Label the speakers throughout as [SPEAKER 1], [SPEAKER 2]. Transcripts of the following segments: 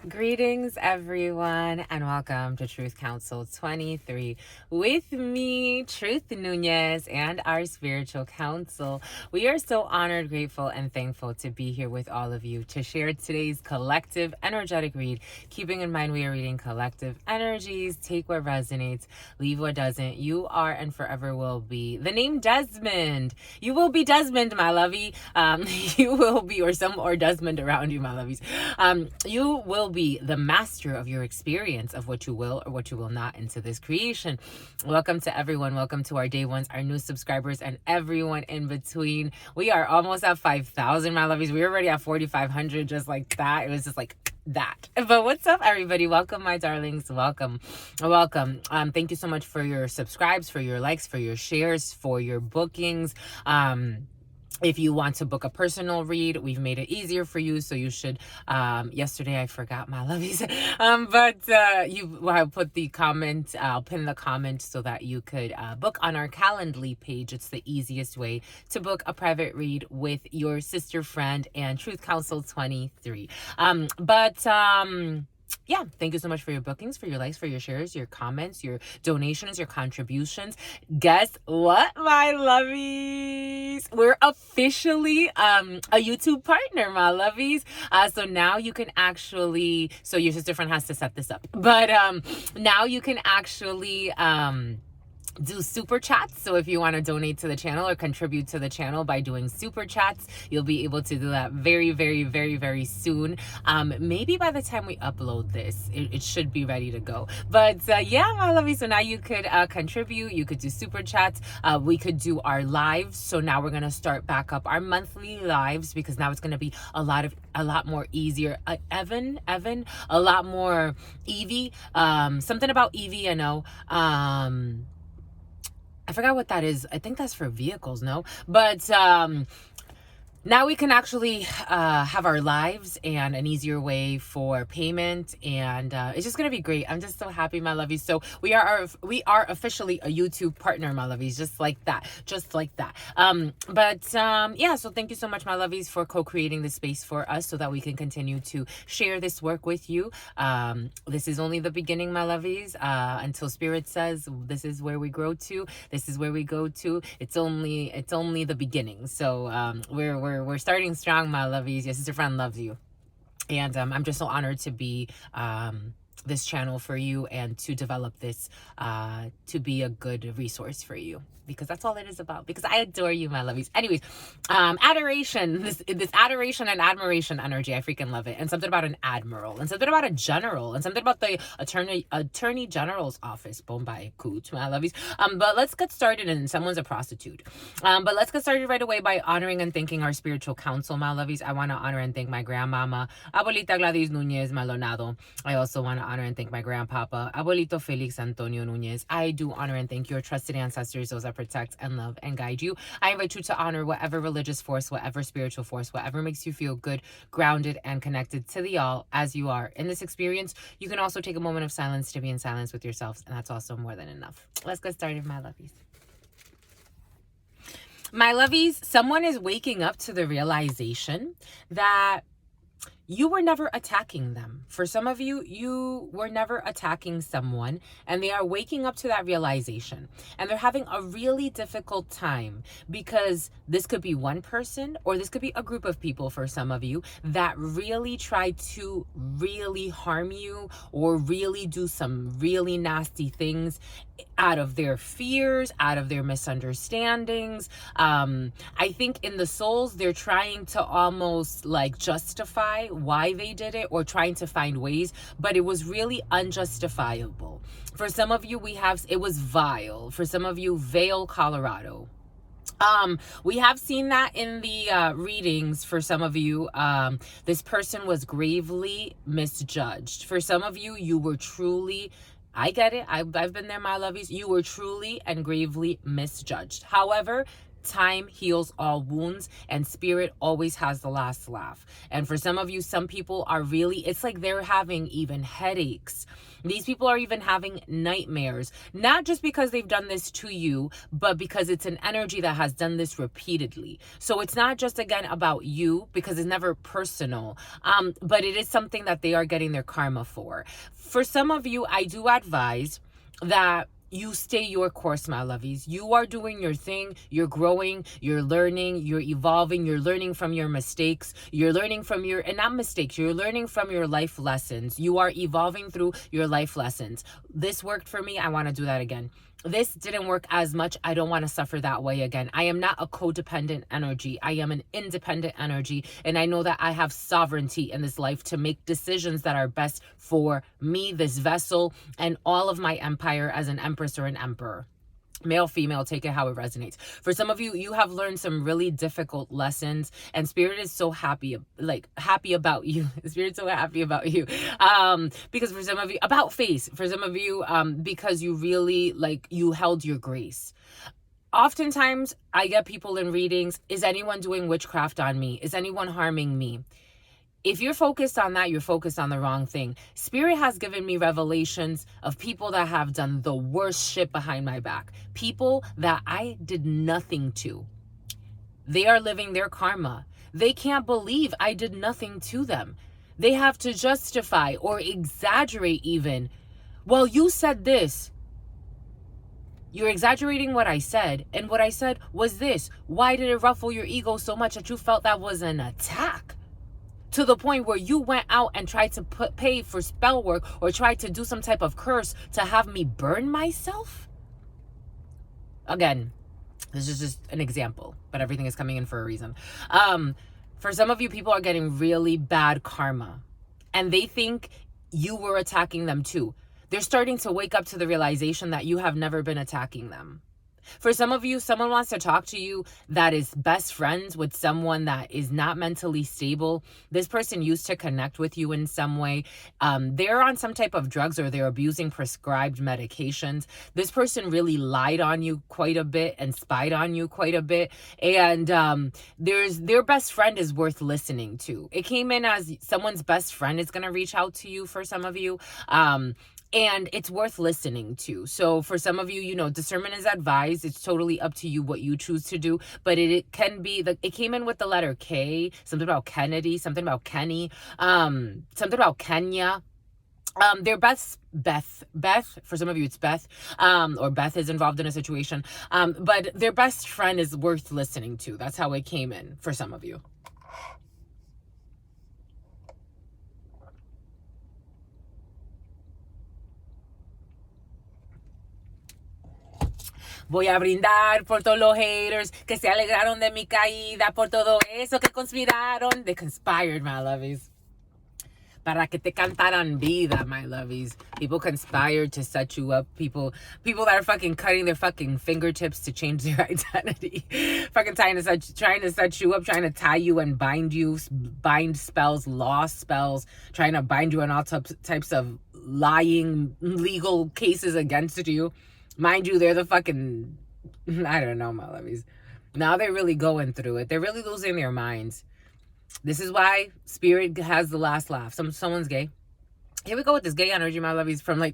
[SPEAKER 1] Greetings, everyone, and welcome to Truth Council 23 with me, Truth Nunez, and our spiritual council. We are so honored, grateful, and thankful to be here with all of you to share today's collective energetic read, keeping in mind we are reading collective energies. Take what resonates, leave what doesn't. You are and forever will be the name Desmond. You will be Desmond, my lovey. You will be, or Desmond around you, my lovies. You will be the master of your experience of what you will or what you will not into this creation. Welcome to everyone. Welcome to our day ones, our new subscribers, and everyone in between. We are almost at 5,000, my lovies. We're already at 4,500, just like that. It was just like that. But what's up, everybody? Welcome, my darlings. Welcome. Thank you so much for your subscribes, for your likes, for your shares, for your bookings. If you want to book a personal read, we've made it easier for you. So you should, yesterday I forgot my lovies, I'll put the comment, I'll pin the comment so that you could book on our Calendly page. It's the easiest way to book a private read with your sister friend and Truth Council 23. Yeah, thank you so much for your bookings, for your likes, for your shares, your comments, your donations, your contributions. Guess what, my lovies? We're officially a YouTube partner, my lovies. So now you can actually, so your sister friend has to set this up. But now you can actually do super chats. So if you want to donate to the channel or contribute to the channel by doing super chats, you'll be able to do that very, very, very, very soon. Maybe by the time we upload this, it should be ready to go. But yeah, my lovey, so now you could contribute, you could do super chats, we could do our lives. So now we're gonna start back up our monthly lives because now it's gonna be a lot more easier. Evan, a lot more Evie. Something about Evie, I know. I forgot what that is. I think that's for vehicles, no? But now we can actually have our lives and an easier way for payment, and it's just gonna be great. I'm just so happy, my lovies. So we are officially a YouTube partner, my lovies, just like that. Yeah, so thank you so much, my lovies, for co-creating this space for us so that we can continue to share this work with you. This is only the beginning, my lovies. Until Spirit says this is where we grow to, this is where we go to. It's only the beginning. So we're starting strong, my lovies. Your sister friend loves you. And I'm just so honored to be this channel for you and to develop this to be a good resource for you. Because that's all it is about. Because I adore you, my lovies. Anyways, adoration. This adoration and admiration energy, I freaking love it. And something about an admiral, and something about a general, and something about the attorney general's office. Bombay coot, my lovies. But let's get started. And someone's a prostitute. But let's get started right away by honoring and thanking our spiritual council, my lovies. I want to honor and thank my grandmama, Abuelita Gladys Nunez Maldonado. I also want to honor and thank my grandpapa, Abuelito Felix Antonio Nunez. I do honor and thank your trusted ancestors, those that protect and love and guide you. I invite you to honor whatever religious force, whatever spiritual force, whatever makes you feel good, grounded, and connected to the all as you are. In this experience, you can also take a moment of silence to be in silence with yourselves, and that's also more than enough. Let's get started, my lovies. My lovies, someone is waking up to the realization that you were never attacking them. For some of you, you were never attacking someone, and they are waking up to that realization. And they're having a really difficult time because this could be one person or this could be a group of people for some of you that really try to really harm you or really do some really nasty things out of their fears, out of their misunderstandings. I think in the souls, they're trying to almost like justify why they did it or trying to find ways, but it was really unjustifiable. For some of you, it was vile. For some of you, Vail, Colorado. We have seen that in the readings. For some of you, this person was gravely misjudged. For some of you, you were truly, I get it, I've been there, my lovies, you were truly and gravely misjudged. However, Time heals all wounds, and spirit always has the last laugh. And for some of you, some people are really, it's like they're having even headaches. These people are even having nightmares, not just because they've done this to you, but because it's an energy that has done this repeatedly. So it's not just, again, about you, because it's never personal, but it is something that they are getting their karma for. For some of you, I do advise that you stay your course, my lovies. You are doing your thing. You're growing. You're learning. You're evolving. You're learning from your mistakes. You're learning from your, and not mistakes, you're learning from your life lessons. You are evolving through your life lessons. This worked for me. I want to do that again. This didn't work as much. I don't want to suffer that way again. I am not a codependent energy. I am an independent energy. And I know that I have sovereignty in this life to make decisions that are best for me, this vessel, and all of my empire as an empress or an emperor. Male, female, take it how it resonates. For some of you, you have learned some really difficult lessons, and spirit is so happy about you. Spirit's so happy about you. Because for some of you, about face, for some of you, because you really, you held your grace. Oftentimes, I get people in readings, is anyone doing witchcraft on me? Is anyone harming me? If you're focused on that, you're focused on the wrong thing. Spirit has given me revelations of people that have done the worst shit behind my back. People that I did nothing to. They are living their karma. They can't believe I did nothing to them. They have to justify or exaggerate even. Well, you said this. You're exaggerating what I said. And what I said was this. Why did it ruffle your ego so much that you felt that was an attack? To the point where you went out and tried to pay for spell work or tried to do some type of curse to have me burn myself? Again, this is just an example, but everything is coming in for a reason. For some of you, people are getting really bad karma, and they think you were attacking them too. They're starting to wake up to the realization that you have never been attacking them. For some of you, someone wants to talk to you that is best friends with someone that is not mentally stable. This person used to connect with you in some way. They're on some type of drugs or they're abusing prescribed medications. This person really lied on you quite a bit and spied on you quite a bit. And their best friend is worth listening to. It came in as someone's best friend is going to reach out to you for some of you. And it's worth listening to. So for some of you, discernment is advised. It's totally up to you what you choose to do. But it can be, it came in with the letter K, something about Kennedy, something about Kenny, something about Kenya. Their Beth, for some of you it's Beth, or Beth is involved in a situation. But their best friend is worth listening to. That's how it came in for some of you. Voy a brindar por todos los haters que se alegraron de mi caída, por todo eso que conspiraron. They conspired, my lovies. Para que te cantaran vida, my lovies. People conspired to set you up. People that are fucking cutting their fucking fingertips to change their identity. Fucking trying to set you up, trying to tie you and bind spells, lost spells, trying to bind you in all types of lying legal cases against you. Mind you, they're the fucking, I don't know, my lovies. Now they're really going through it. They're really losing their minds. This is why spirit has the last laugh. Someone's gay. Here we go with this gay energy, my lovies, from I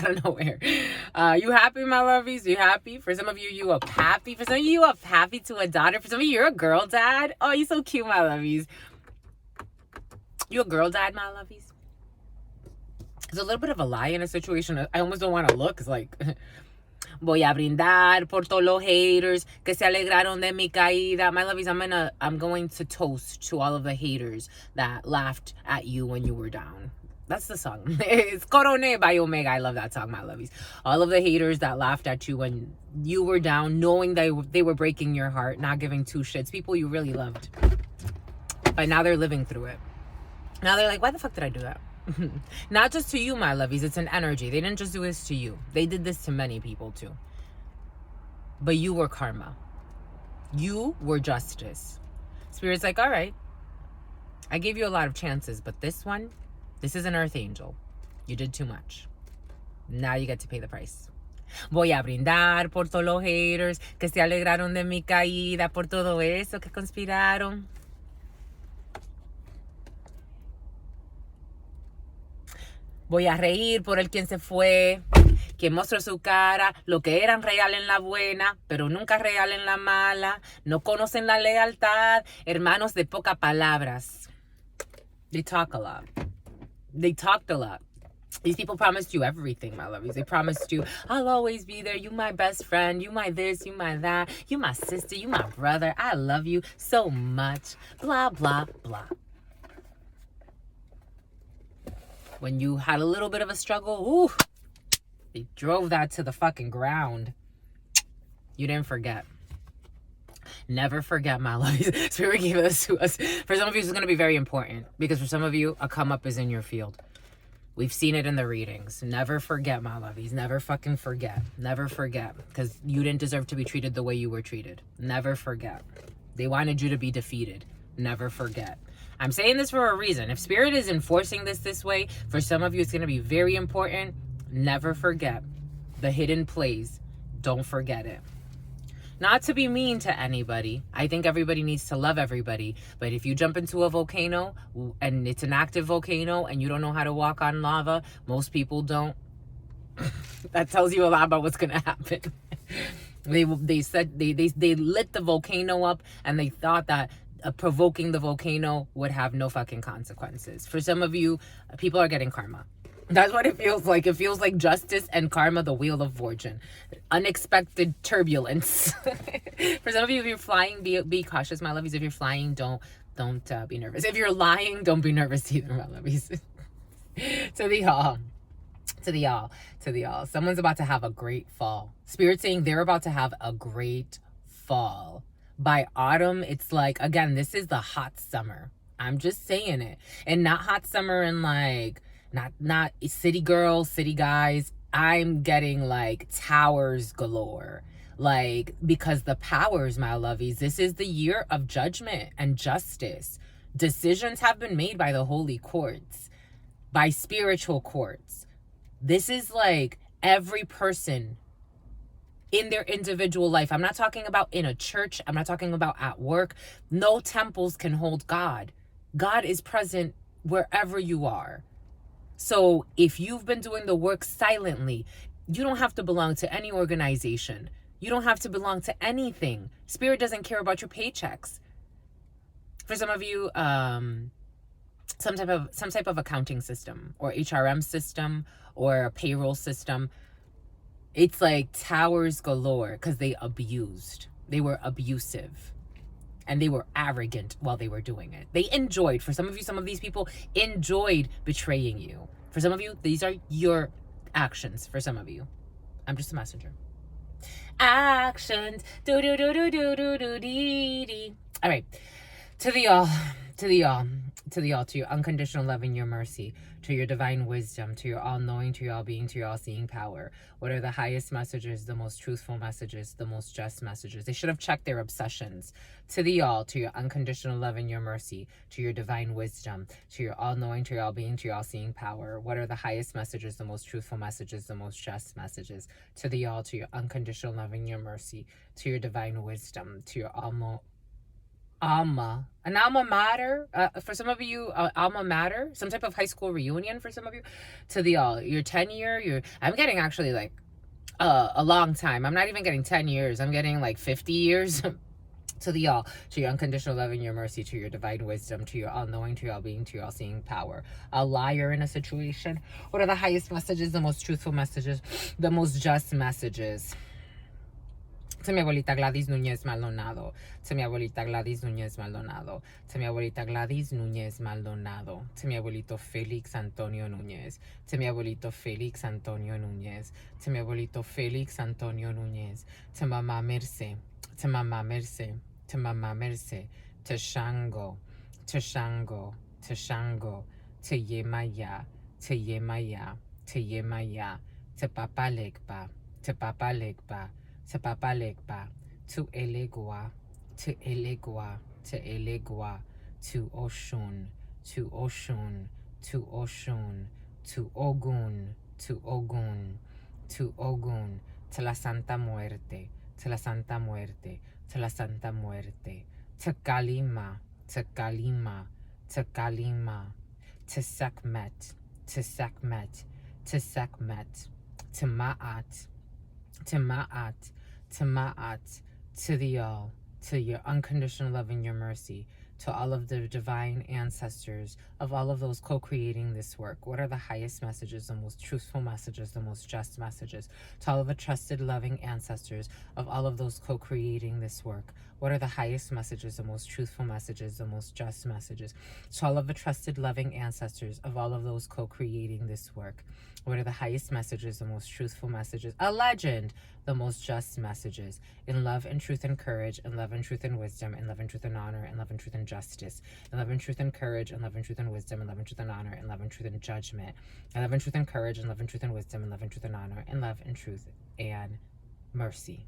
[SPEAKER 1] don't know where. You happy, my lovies? You happy? For some of you, you up happy. For some of you up happy to a daughter. For some of you, you're a girl dad. Oh, you're so cute, my lovies. You a girl dad, my lovies? There's a little bit of a lie in a situation. I almost don't want to look. It's like... Voy a brindar por todos los haters que se alegraron de mi caída. My lovies, I'm going to toast to all of the haters that laughed at you when you were down. That's the song. It's Corone by Omega. I love that song, my lovies. All of the haters that laughed at you when you were down, knowing they were breaking your heart, not giving two shits. People you really loved. But now they're living through it. Now they're like, why the fuck did I do that? Not just to you, my lovies. It's an energy. They didn't just do this to you. They did this to many people too. But you were karma. You were justice. Spirit's like, all right, I gave you a lot of chances, but this is an earth angel. You did too much. Now you get to pay the price. Voy a brindar por todos los haters que se alegraron de mi caída, por todo eso que conspiraron. Voy a reír por el quien se fue, quien mostró su cara, lo que eran real en la buena, pero nunca real en la mala. No conocen la lealtad, hermanos de pocas palabras. They talk a lot. They talked a lot. These people promised you everything, my lovies. They promised you, I'll always be there. You my best friend. You my this, you my that. You my sister, you my brother. I love you so much. Blah, blah, blah. When you had a little bit of a struggle, ooh, they drove that to the fucking ground. You didn't forget. Never forget, my lovies. Spirit gave this to us. For some of you, this is going to be very important because for some of you, a come up is in your field. We've seen it in the readings. Never forget, my lovies. Never fucking forget. Never forget. Because you didn't deserve to be treated the way you were treated. Never forget. They wanted you to be defeated. Never forget. I'm saying this for a reason. If Spirit is enforcing this way, for some of you, it's going to be very important. Never forget the hidden plays. Don't forget it. Not to be mean to anybody. I think everybody needs to love everybody. But if you jump into a volcano and it's an active volcano and you don't know how to walk on lava, most people don't. That tells you a lot about what's going to happen. They said they lit the volcano up and they thought that provoking the volcano would have no fucking consequences. For some of you, people are getting karma. That's what it feels like. It feels like justice and karma, the wheel of fortune. Unexpected turbulence. For some of you, if you're flying, be cautious, my lovies. If you're flying, don't be nervous. If you're lying, don't be nervous either, my lovies. To the y'all. Someone's about to have a great fall. Spirit saying they're about to have a great fall. By autumn, it's like, again, this is the hot summer. I'm just saying it. And not hot summer and like, not city girls, city guys. I'm getting like towers galore. Like, because the powers, my lovies, this is the year of judgment and justice. Decisions have been made by the holy courts, by spiritual courts. This is like every person in their individual life. I'm not talking about in a church. I'm not talking about at work. No temples can hold God. God is present wherever you are. So if you've been doing the work silently, you don't have to belong to any organization. You don't have to belong to anything. Spirit doesn't care about your paychecks. For some of you, some type of accounting system or HRM system or a payroll system. It's like towers galore because they abused. They were abusive. And they were arrogant while they were doing it. They enjoyed, for some of you, some of these people enjoyed betraying you. For some of you, these are your actions. For some of you, I'm just a messenger. Actions. Do do do do do do do dee dee. All right. To the y'all, to your unconditional love and your mercy, to your divine wisdom, to your all-knowing, to your all-being, to your all-seeing power. What are the highest messages, the most truthful messages, the most just messages? They should have checked their obsessions. To the y'all, to your unconditional love and your mercy, to your divine wisdom, to your all-knowing, to your all-being, to your all-seeing power. What are the highest messages, the most truthful messages, the most just messages? To the y'all, to your unconditional love and your mercy, to your divine wisdom, to your an alma mater, for some of you, alma mater, some type of high school reunion for some of you. To the all, your 10-year, I'm getting actually like a long time. I'm not even getting 10 years. I'm getting like 50 years. To the all, to your unconditional love and your mercy, to your divine wisdom, to your all-knowing, to your all-being, to your all-seeing power. A liar in a situation. What are the highest messages, the most truthful messages, the most just messages? To mi abuelita Gladys Núñez Maldonado. To mi abuelita Gladys Núñez Maldonado. To mi abuelita Gladys Núñez Maldonado. To mi abuelito Félix Antonio Núñez. To mi abuelito Félix Antonio Núñez. To mi abuelito Félix Antonio Núñez. To Mama Merce. To Mama Merce. To Mama Merce. To Shango. To Shango. To Shango. To Yemaya. To Yemaya. To Yemaya. To Papa Legba. To Papa Legba. To Papa Legba, to Elegua, to Elegua, to Elegua, to Oshun, to Oshun, to Oshun, to Ogun, to Ogun, to Ogun, to la Santa Muerte, to la Santa Muerte, to la Santa Muerte, to Kalima, to Kalima, to Kalima, to Sekhmet, to Sekhmet, to Sekhmet, to Ma'at, to Ma'at, to Ma'at, to the all, to your unconditional love and your mercy, to all of the divine ancestors of all of those co-creating this work. What are the highest messages, the most truthful messages, the most just messages? To all of the trusted, loving ancestors of all of those co-creating this work. What are the highest messages, the most truthful messages, the most just messages? To all of the trusted, loving ancestors of all of those co-creating this work. What are the highest messages, the most truthful messages? A legend, the most just messages. In love and truth and courage, in love and truth and wisdom, in love and truth and honor, in love and truth and justice, in love and truth and courage, in love and truth and wisdom, in love and truth and honor, in love and truth and judgment, in love and truth and courage, in love and truth and wisdom, in love and truth and honor, in love and truth and mercy.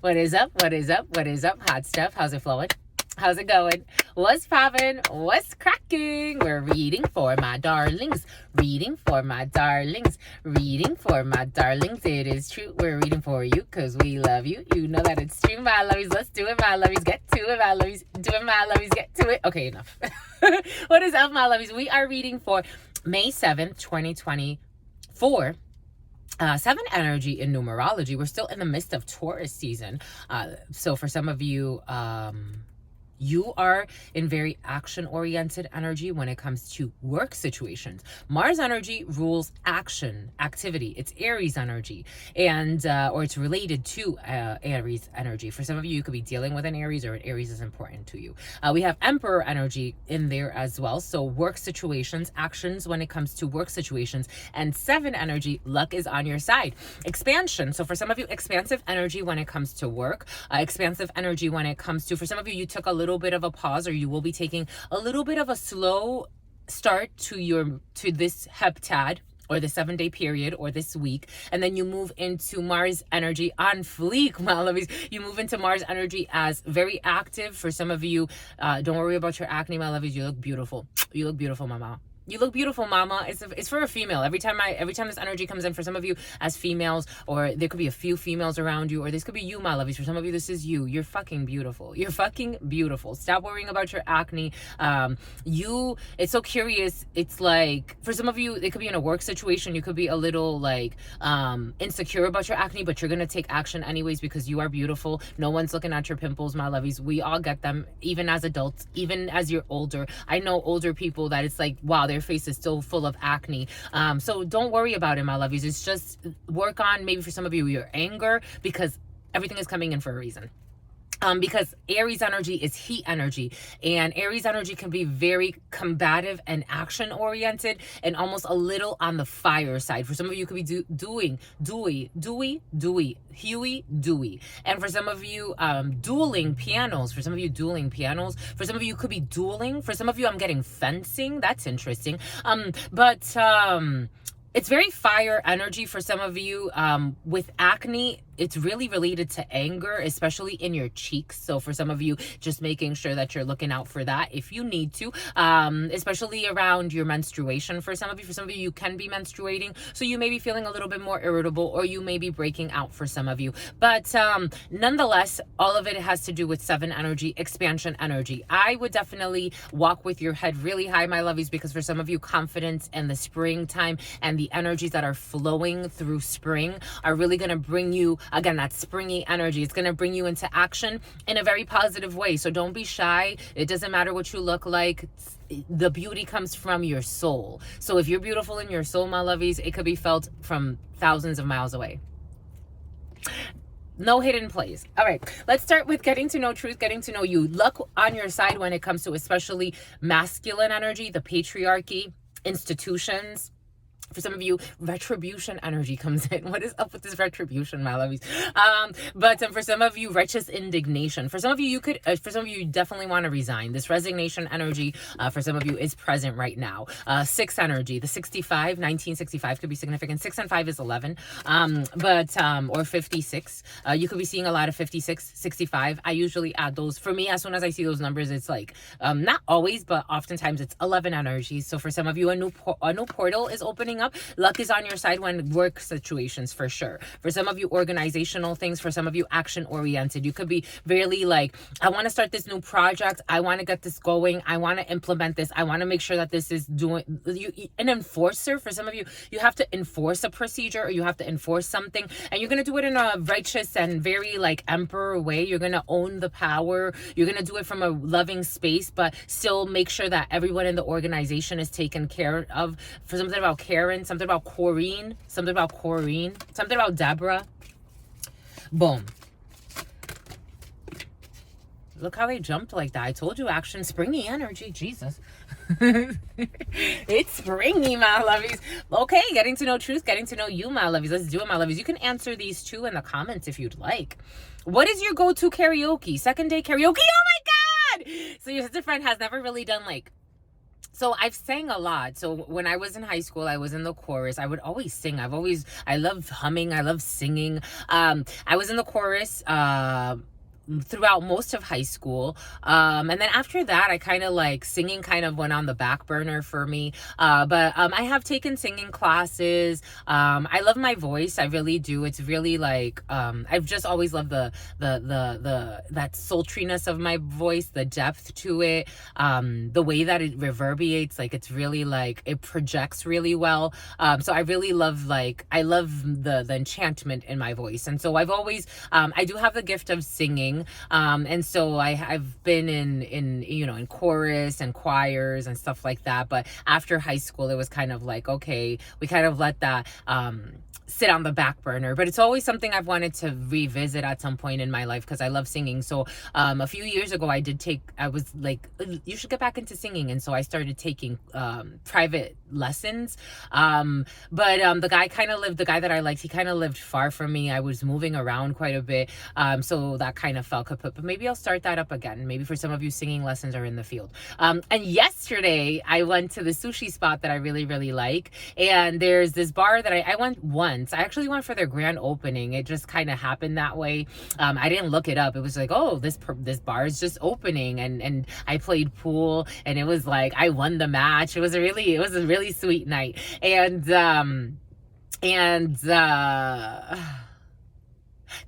[SPEAKER 1] What is up? What is up? What is up? Hot stuff. How's it flowing? How's it going? What's poppin'? What's cracking? We're reading for my darlings. Reading for my darlings. Reading for my darlings. It is true. We're reading for you because we love you. You know that it's true, my lovies. Let's do it, my lovies. Get to it, my lovies. Do it, my lovies. Get to it. Okay, enough. What is up, my lovies? We are reading for May 7th, 2024. 7 energy in numerology. We're still in the midst of Taurus season. So for some of you, you are in very action-oriented energy when it comes to work situations. Mars energy rules action, activity. It's Aries energy, and or it's related to Aries energy. For some of you, you could be dealing with an Aries, or an Aries is important to you. We have Emperor energy in there as well. So work situations, actions when it comes to work situations, and 7 energy, luck is on your side. Expansion. So for some of you, expansive energy when it comes to work, expansive energy when it comes to, for some of you, you took a little bit of a pause, or you will be taking a little bit of a slow start to this heptad, or the 7-day period, or this week, and then you move into Mars energy on fleek, my lovies. You move into Mars energy as very active. For some of you, don't worry about your acne, my lovies. You look beautiful. You look beautiful, mama. You look beautiful, mama. It's for a female. Every time this energy comes in, for some of you as females, or there could be a few females around you, or this could be you, my lovies. For some of you, this is you. You're fucking beautiful. You're fucking beautiful. Stop worrying about your acne. It's so curious. It's like, for some of you, it could be in a work situation. You could be a little like insecure about your acne, but you're gonna take action anyways because you are beautiful. No one's looking at your pimples, my lovies. We all get them, even as adults, even as you're older. I know older people that it's like, wow, their face is still full of acne. So don't worry about it, my lovies. It's just work on, maybe for some of you, your anger, because everything is coming in for a reason. Because Aries energy is heat energy, and Aries energy can be very combative and action oriented, and almost a little on the fire side. For some of you, could be doing, Huey, Dewey. And for some of you, dueling pianos. For some of you, dueling pianos. For some of you, could be dueling. For some of you, I'm getting fencing. That's interesting. It's very fire energy for some of you. With acne, it's really related to anger, especially in your cheeks. So for some of you, just making sure that you're looking out for that if you need to, especially around your menstruation. For some of you, you can be menstruating, so you may be feeling a little bit more irritable, or you may be breaking out for some of you. But nonetheless, all of it has to do with 7 energy, expansion energy. I would definitely walk with your head really high, my lovies, because for some of you, confidence and the springtime and the energies that are flowing through spring are really going to bring you, again, that springy energy. It's going to bring you into action in a very positive way. So don't be shy. It doesn't matter what you look like. The beauty comes from your soul. So if you're beautiful in your soul, my lovies, it could be felt from thousands of miles away. No hidden plays. All right, let's start with getting to know truth, getting to know you. Luck on your side when it comes to especially masculine energy, the patriarchy, institutions. For some of you, retribution energy comes in. What is up with this retribution, my lovies? But for some of you, righteous indignation. For some of you, you definitely want to resign. This resignation energy, for some of you, is present right now. 6 energy, the 1965 could be significant. 6 and 5 is 11, or 56. You could be seeing a lot of 56, 65. I usually add those. For me, as soon as I see those numbers, it's like, not always, but oftentimes it's 11 energies. So for some of you, a new portal is opening up. up. Luck is on your side when work situations, for sure. For some of you, organizational things. For some of you, action oriented. You could be really like, I want to start this new project. I want to get this going. I want to implement this. I want to make sure that this is doing an enforcer. For some of you, you have to enforce a procedure, or you have to enforce something, and you're going to do it in a righteous and very like emperor way. You're going to own the power. You're going to do it from a loving space, but still make sure that everyone in the organization is taken care of. For something about Karen, something about Corene, something about Deborah. Boom. Look how they jumped like that. I told you, action, springy energy. Jesus. It's springy, my lovies. Okay, getting to know truth, getting to know you, my lovies. Let's do it, my lovies. You can answer these two in the comments if you'd like. What is your go-to karaoke? Second day karaoke? Oh my God! So your sister friend has never really done like, so I've sang a lot. So when I was in high school, I was in the chorus. I would always sing. I love humming. I love singing. I was in the chorus, throughout most of high school, and then after that I kind of like singing kind of went on the back burner for me, but I have taken singing classes. I love my voice, I really do. It's really like I've just always loved the that sultriness of my voice, the depth to it, the way that it reverberates, like it's really like it projects really well. So I really love, like, I love the enchantment in my voice, and so I've always I do have the gift of singing. And so I've been in you know, in chorus and choirs and stuff like that. But after high school, it was kind of like, okay, we kind of let that sit on the back burner, but it's always something I've wanted to revisit at some point in my life because I love singing. So a few years ago, I was like, you should get back into singing, and so I started taking private lessons. But the guy that I liked, he kind of lived far from me. I was moving around quite a bit, so that kind of fell kaput. But maybe I'll start that up again. Maybe for some of you, singing lessons are in the field. And yesterday I went to the sushi spot that I really, really like, and there's this bar that I went once. I actually went for their grand opening. It just kind of happened that way. I didn't look it up. It was like, oh, this bar is just opening, and I played pool, and it was like I won the match. It was a really sweet night, and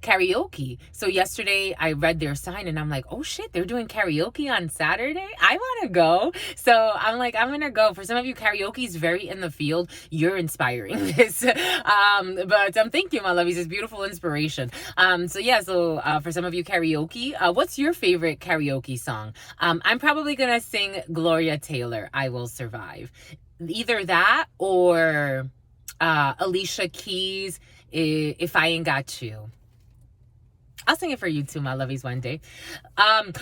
[SPEAKER 1] karaoke. So yesterday I read their sign and I'm like, oh shit, they're doing karaoke on Saturday. I want to go. So I'm like, I'm gonna go. For some of you, karaoke is very in the field. You're inspiring this. But thank you, my lovies. It's beautiful inspiration. So for some of you, karaoke, what's your favorite karaoke song? I'm probably gonna sing Gloria Taylor, I Will Survive. Either that or Alicia Keys, If I Ain't Got You. I'll sing it for you too, my lovies, one day.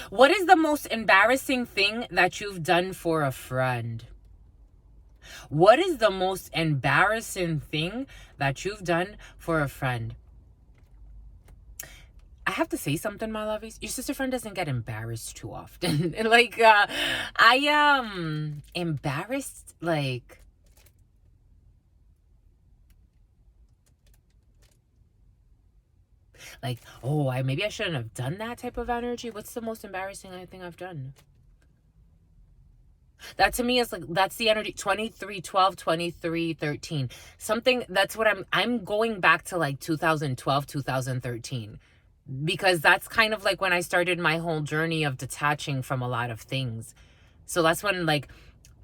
[SPEAKER 1] What is the most embarrassing thing that you've done for a friend? What is the most embarrassing thing that you've done for a friend? I have to say something, my lovies. Your sister friend doesn't get embarrassed too often. Like, I embarrassed, like, oh, maybe I shouldn't have done that type of energy. What's the most embarrassing thing I've done? That to me is like, that's the energy. 2312, 2313. Something, that's what I'm going back to, like 2012, 2013. Because that's kind of like when I started my whole journey of detaching from a lot of things. So that's when, like,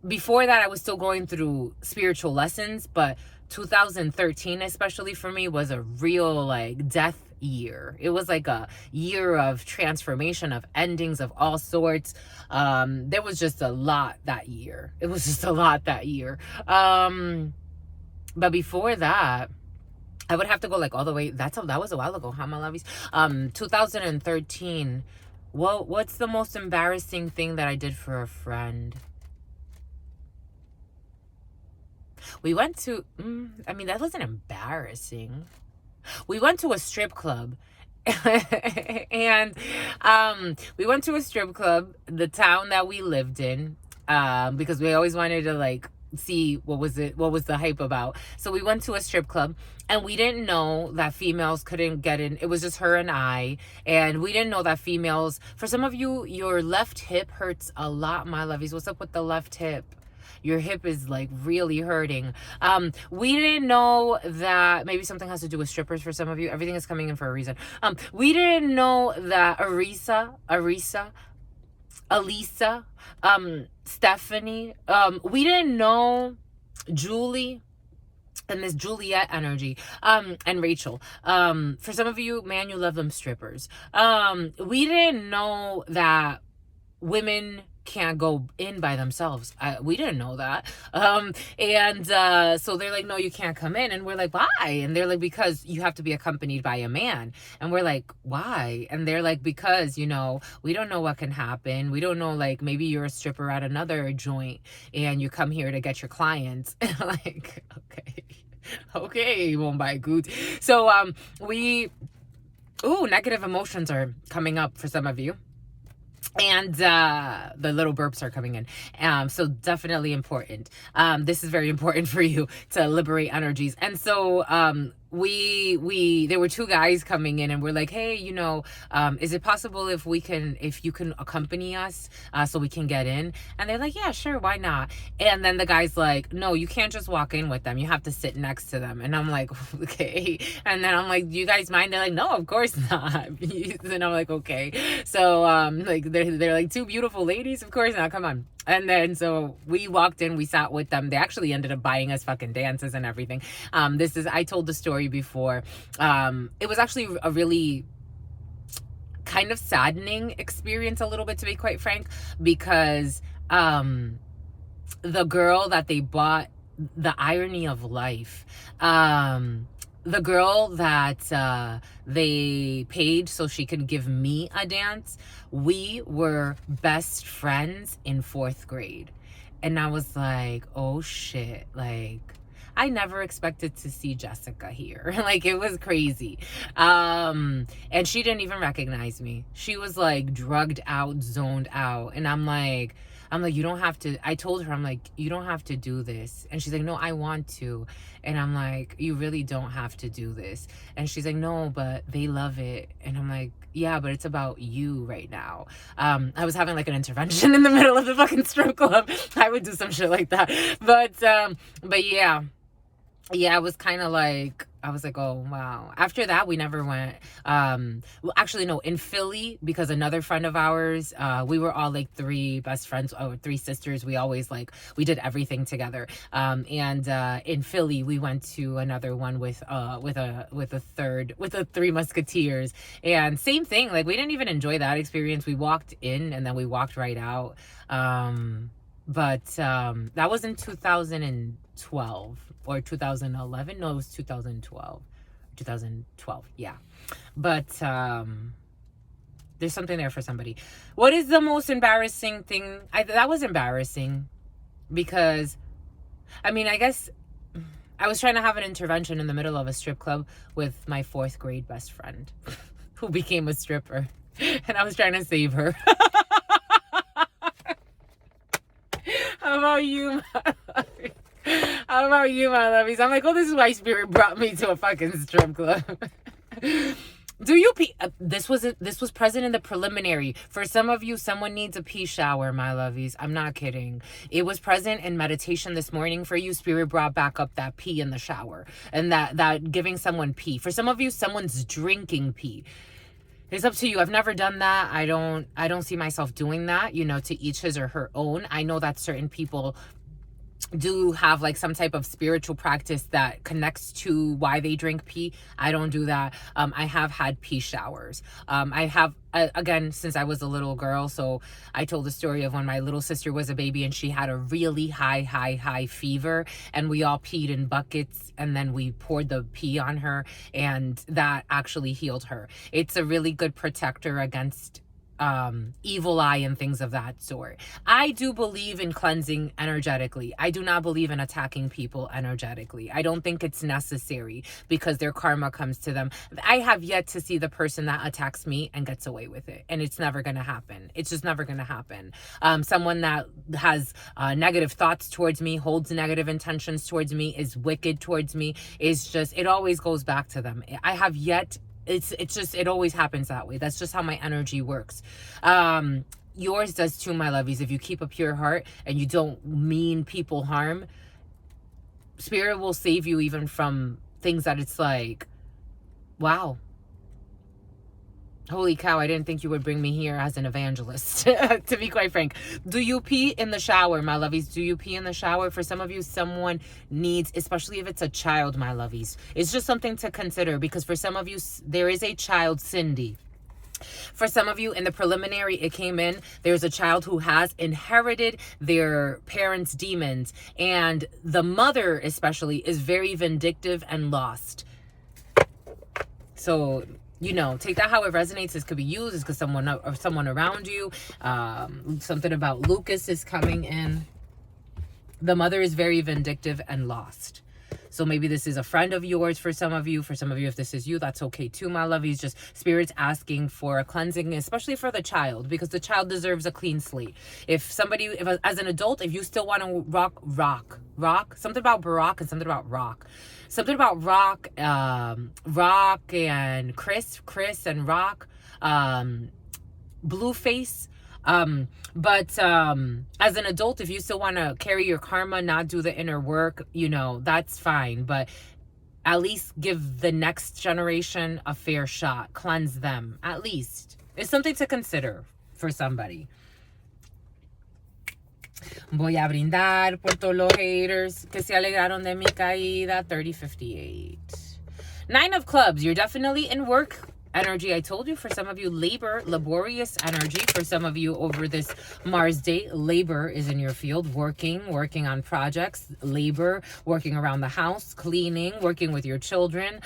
[SPEAKER 1] before that I was still going through spiritual lessons, but 2013 especially for me was a real like death year. It was like a year of transformation, of endings of all sorts. There was just a lot that year. It was just a lot that year. But before that, I would have to go like all the way. That was a while ago, huh, my lovies? 2013. Well, what's the most embarrassing thing that I did for a friend? We went to, that wasn't embarrassing. We went to a strip club. And we went to a strip club, the town that we lived in, because we always wanted to like see what was the hype about. So we went to a strip club, and we didn't know that females couldn't get in. It was just her and I, and we didn't know that females, for some of you, your left hip hurts a lot, my lovies. What's up with the left hip? your hip is like really hurting. We didn't know that maybe something has to do with strippers for some of you. Everything is coming in for a reason. We didn't know that Elisa, Stephanie, we didn't know Julie and this Juliet energy, and Rachel. For some of you, man, you love them strippers. We didn't know that women can't go in by themselves. We didn't know that. So they're like, no, you can't come in. And we're like, why? And they're like, because you have to be accompanied by a man. And we're like, why? And they're like, because, you know, we don't know what can happen. We don't know, like, maybe you're a stripper at another joint and you come here to get your clients. Like, okay, Mumbai good. So, negative emotions are coming up for some of you. And the little burps are coming in. So definitely important. This is very important for you to liberate energies. And so there were two guys coming in and we're like, hey, you know, is it possible if you can accompany us so we can get in? And they're like, yeah, sure, why not? And then the guy's like, no, you can't just walk in with them, you have to sit next to them. And I'm like, okay. And then I'm like, do you guys mind? They're like, no, of course not. And I'm like, okay. So like they're like two beautiful ladies, of course not, come on. And then so we walked in, we sat with them. They actually ended up buying us fucking dances and everything. I told the story before. It was actually a really kind of saddening experience a little bit, to be quite frank, because the girl that they bought, the irony of life, the girl that they paid so she could give me a dance, we were best friends in 4th grade. And I was like, oh shit, like, I never expected to see Jessica here. Like, it was crazy. And she didn't even recognize me. She was like drugged out, zoned out. And I'm like, you don't have to. I told her, I'm like, you don't have to do this. And she's like, no, I want to. And I'm like, you really don't have to do this. And she's like, no, but they love it. And I'm like, yeah, but it's about you right now. I was having like an intervention in the middle of the fucking strip club. I would do some shit like that. But yeah. Yeah, it was kind of like, I was like, oh, wow. After that, we never went. Well, actually, no, in Philly, because another friend of ours, we were all like 3 best friends, or 3 sisters. We always we did everything together. And in Philly, we went to another one with the 3 Musketeers. And same thing, like, we didn't even enjoy that experience. We walked in and then we walked right out. But that was in 2012 or 2011. No, it was 2012. Yeah. But there's something there for somebody. What is the most embarrassing thing? That was embarrassing because, I mean, I guess I was trying to have an intervention in the middle of a strip club with my 4th grade best friend who became a stripper, and I was trying to save her. How about you, my lovies? How about you, my lovies? I'm like, oh, this is why Spirit brought me to a fucking strip club. Do you pee? This was present in the preliminary. For some of you, someone needs a pee shower, my lovies. I'm not kidding. It was present in meditation this morning for you. Spirit brought back up that pee in the shower and that giving someone pee. For some of you, someone's drinking pee. It's up to you. I've never done that. I don't see myself doing that, you know, to each his or her own. I know that certain people do have like some type of spiritual practice that connects to why they drink pee. I don't do that. I have had pee showers. I have, again, since I was a little girl. So I told the story of when my little sister was a baby and she had a really high fever, and we all peed in buckets and then we poured the pee on her, and that actually healed her. It's a really good protector against evil eye and things of that sort. I do believe in cleansing energetically. I do not believe in attacking people energetically. I don't think it's necessary because their karma comes to them. I have yet to see the person that attacks me and gets away with it, and it's never going to happen. It's just never going to happen. Someone that has negative thoughts towards me, holds negative intentions towards me, is wicked towards me, is just, it always goes back to them. I have yet, it's just, it always happens that way. That's just how my energy works. yours does too, my lovies. If you keep a pure heart and you don't mean people harm, Spirit will save you even from things that it's like, wow, holy cow, I didn't think you would bring me here as an evangelist, to be quite frank. Do you pee in the shower, my lovies? Do you pee in the shower? For some of you, someone needs, especially if it's a child, my lovies. It's just something to consider, because for some of you, there is a child, Cindy. For some of you, in the preliminary, it came in, there's a child who has inherited their parents' demons, and the mother especially is very vindictive and lost. So, you know, take that how it resonates. This could be used. This could someone around you. Something about Lucas is coming in. The mother is very vindictive and lost. So maybe this is a friend of yours for some of you. For some of you, if this is you, that's okay too, my lovies. Just Spirit's asking for a cleansing, especially for the child, because the child deserves a clean slate. If as an adult, if you still want to rock, something about Barack and something about rock. Something about Rock and Chris and Rock, Blueface. But as an adult, if you still want to carry your karma, not do the inner work, you know, that's fine. But at least give the next generation a fair shot. Cleanse them, at least. It's something to consider for somebody. Voy a brindar por todos los haters que se alegraron de mi caída. 3058. 9 of clubs. You're definitely in work energy. I told you, for some of you, laborious energy. For some of you, over this Mars day, labor is in your field, working on projects, labor, working around the house, cleaning, working with your children,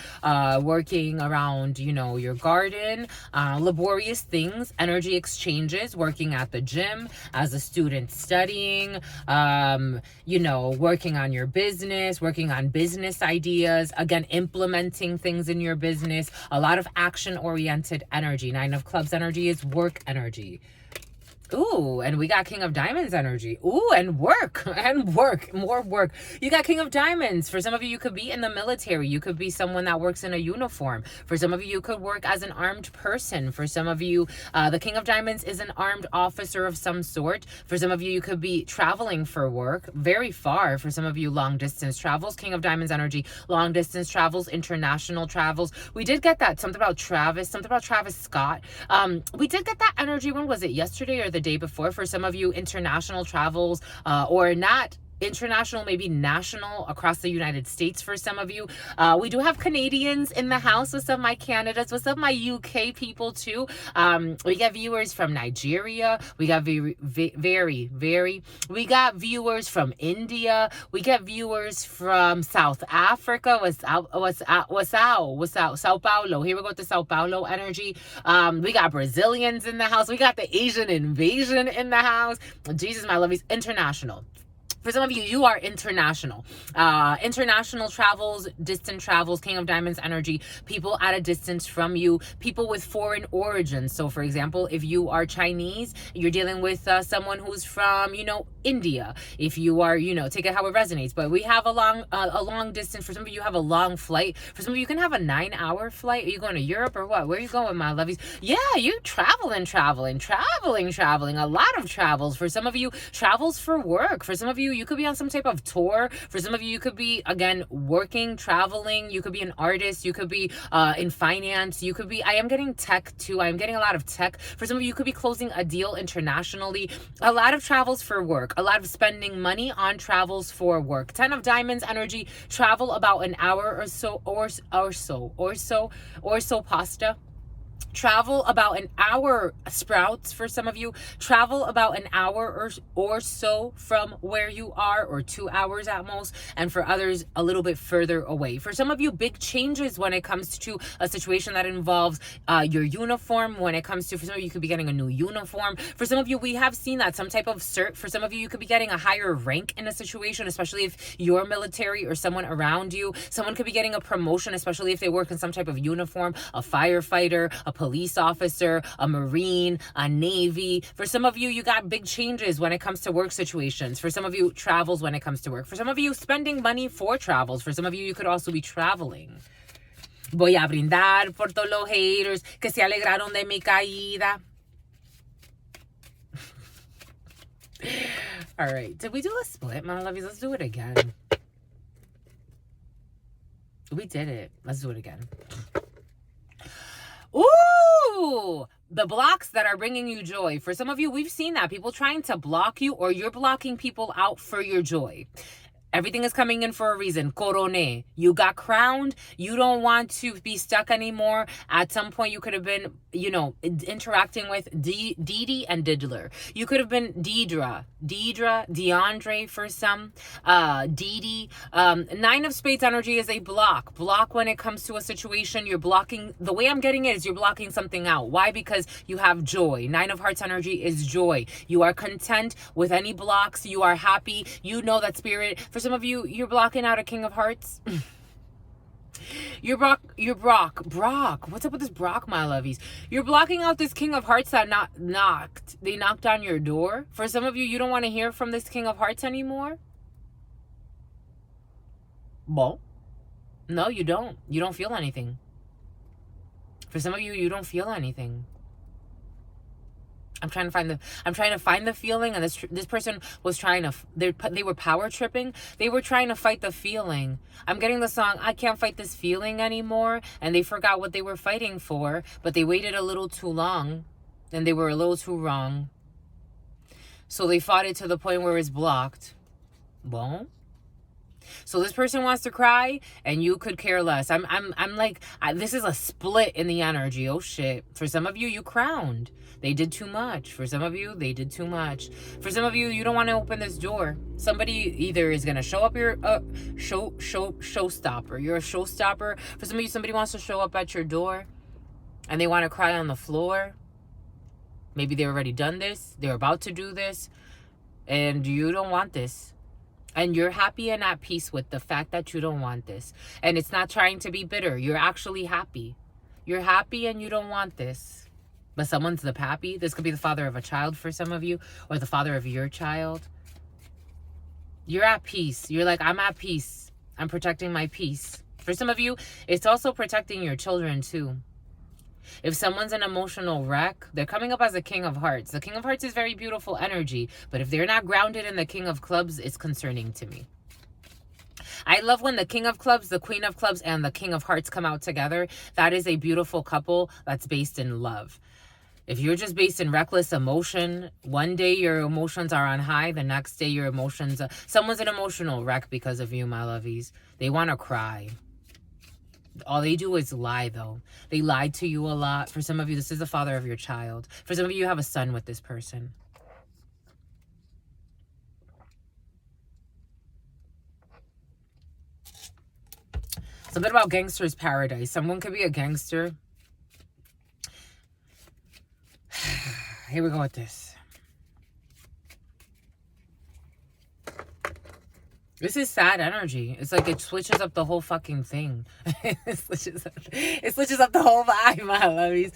[SPEAKER 1] working around, you know, your garden, laborious things, energy exchanges, working at the gym, as a student studying, you know, working on your business, working on business ideas, again, implementing things in your business, a lot of action-oriented energy. 9 of clubs energy is work energy. Ooh, and we got King of Diamonds energy. Ooh, and work, more work. You got King of Diamonds. For some of you, you could be in the military. You could be someone that works in a uniform. For some of you, you could work as an armed person. For some of you, the King of Diamonds is an armed officer of some sort. For some of you, you could be traveling for work very far. For some of you, long distance travels. King of Diamonds energy, long distance travels, international travels. We did get that. Something about Travis Scott. We did get that energy. When was it? Yesterday or the day before? For some of you, international travels, or not international, maybe national, across the United States. For some of you, we do have Canadians in the house. What's up, my Canadas? What's up, my UK people too? We got viewers from Nigeria. We got we got viewers from India. We got viewers from South Africa. Sao Paulo. Here we go with the Sao Paulo energy. We got Brazilians in the house. We got the Asian invasion in the house. Jesus, my lovies, international. For some of you, you are international. International travels, distant travels, King of Diamonds energy, people at a distance from you, people with foreign origins. So, for example, if you are Chinese, you're dealing with someone who's from, you know, India. If you are, you know, take it how it resonates. But we have a long distance. For some of you, you have a long flight. For some of you, you can have a 9-hour flight. Are you going to Europe or what? Where are you going, my lovies? Yeah, you traveling. A lot of travels. For some of you, travels for work. For some of you, you could be on some type of tour. For some of you, you could be, again, working, traveling. You could be an artist. You could be in finance. You could be, I am getting tech too. I am getting a lot of tech. For some of you, you could be closing a deal internationally. A lot of travels for work. A lot of spending money on travels for work. 10 of Diamonds energy, travel about an hour or so pasta. Travel about an hour, Sprouts. For some of you, travel about an hour or so from where you are, or 2 hours at most, and for others a little bit further away. For some of you, big changes when it comes to a situation that involves your uniform. When it comes to, for some of you, you could be getting a new uniform. For some of you, we have seen that, some type of cert. For some of you, you could be getting a higher rank in a situation, especially if you're military or someone around you. Someone could be getting a promotion, especially if they work in some type of uniform, a firefighter, a police officer, a Marine, a Navy. For some of you, you got big changes when it comes to work situations. For some of you, travels when it comes to work. For some of you, spending money for travels. For some of you, you could also be traveling. Voy a brindar por todos los haters que se alegraron de mi caída. All right. Did we do a split, my lovies? Let's do it again. We did it. Let's do it again. Ooh! The blocks that are bringing you joy. For some of you, we've seen that. People trying to block you, or you're blocking people out for your joy. Everything is coming in for a reason. Corone. You got crowned. You don't want to be stuck anymore. At some point, you could have been, interacting with Dee and Diddler. You could have been Deidre, DeAndre for some, Dee. Nine of Spades energy is a block. Block when it comes to a situation. You're blocking. The way I'm getting it is you're blocking something out. Why? Because you have joy. Nine of Hearts energy is joy. You are content with any blocks. You are happy. You know that spirit. For some of you, you're blocking out a King of Hearts. You're Brock. What's up with this Brock, my lovies? You're blocking out this King of Hearts that knocked. They knocked on your door. For some of you, you don't want to hear from this King of Hearts anymore. Well, no, you don't. You don't feel anything. For some of you, you don't feel anything. I'm trying to find the feeling, and this person was trying to, they were power tripping. They were trying to fight the feeling. I'm getting the song, I can't fight this feeling anymore, and they forgot what they were fighting for, but they waited a little too long, and they were a little too wrong. So they fought it to the point where it's blocked. Well, so this person wants to cry, and you could care less. I'm like, this is a split in the energy. Oh shit. For some of you, you crowned. They did too much. For some of you, they did too much. For some of you, you don't want to open this door. Somebody either is gonna show up your showstopper. You're a showstopper. For some of you, somebody wants to show up at your door, and they want to cry on the floor. Maybe they've already done this. They're about to do this, and you don't want this. And you're happy and at peace with the fact that you don't want this. And it's not trying to be bitter. You're actually happy. You're happy and you don't want this. But someone's the pappy. This could be the father of a child for some of you, or the father of your child. You're at peace. You're like, I'm at peace. I'm protecting my peace. For some of you, it's also protecting your children too. If someone's an emotional wreck, they're coming up as a King of Hearts. The King of Hearts is very beautiful energy, but if they're not grounded in the King of Clubs, it's concerning to me. I love when the King of Clubs, the Queen of Clubs, and the King of Hearts come out together. That is a beautiful couple that's based in love. If you're just based in reckless emotion, one day your emotions are on high, the next day your emotions... someone's an emotional wreck because of you, my lovies. They want to cry. All they do is lie, though. They lied to you a lot. For some of you, this is the father of your child. For some of you, you have a son with this person. Something about gangster's paradise. Someone could be a gangster. Here we go with this. This is sad energy. It's like it switches up the whole fucking thing. It switches up the whole vibe, my lovies.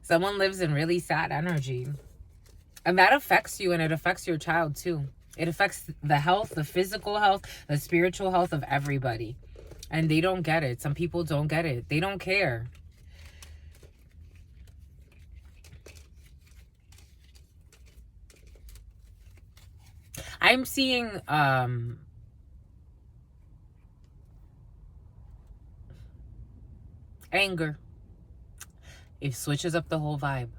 [SPEAKER 1] Someone lives in really sad energy. And that affects you, and it affects your child too. It affects the health, the physical health, the spiritual health of everybody. And they don't get it. Some people don't get it. They don't care. I'm seeing anger. It switches up the whole vibe.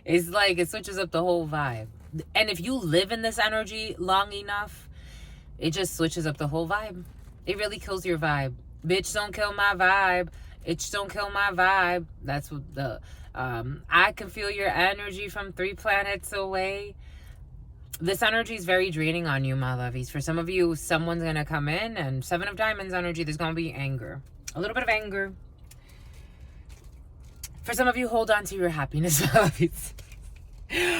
[SPEAKER 1] It's like it switches up the whole vibe. And if you live in this energy long enough, it just switches up the whole vibe. It really kills your vibe. Bitch, don't kill my vibe. Itch, don't kill my vibe. That's what the I can feel your energy from 3 planets away. This energy is very draining on you, my lovies. For some of you, someone's going to come in, and 7 of Diamonds energy, there's going to be anger. A little bit of anger. For some of you, hold on to your happiness, my lovies.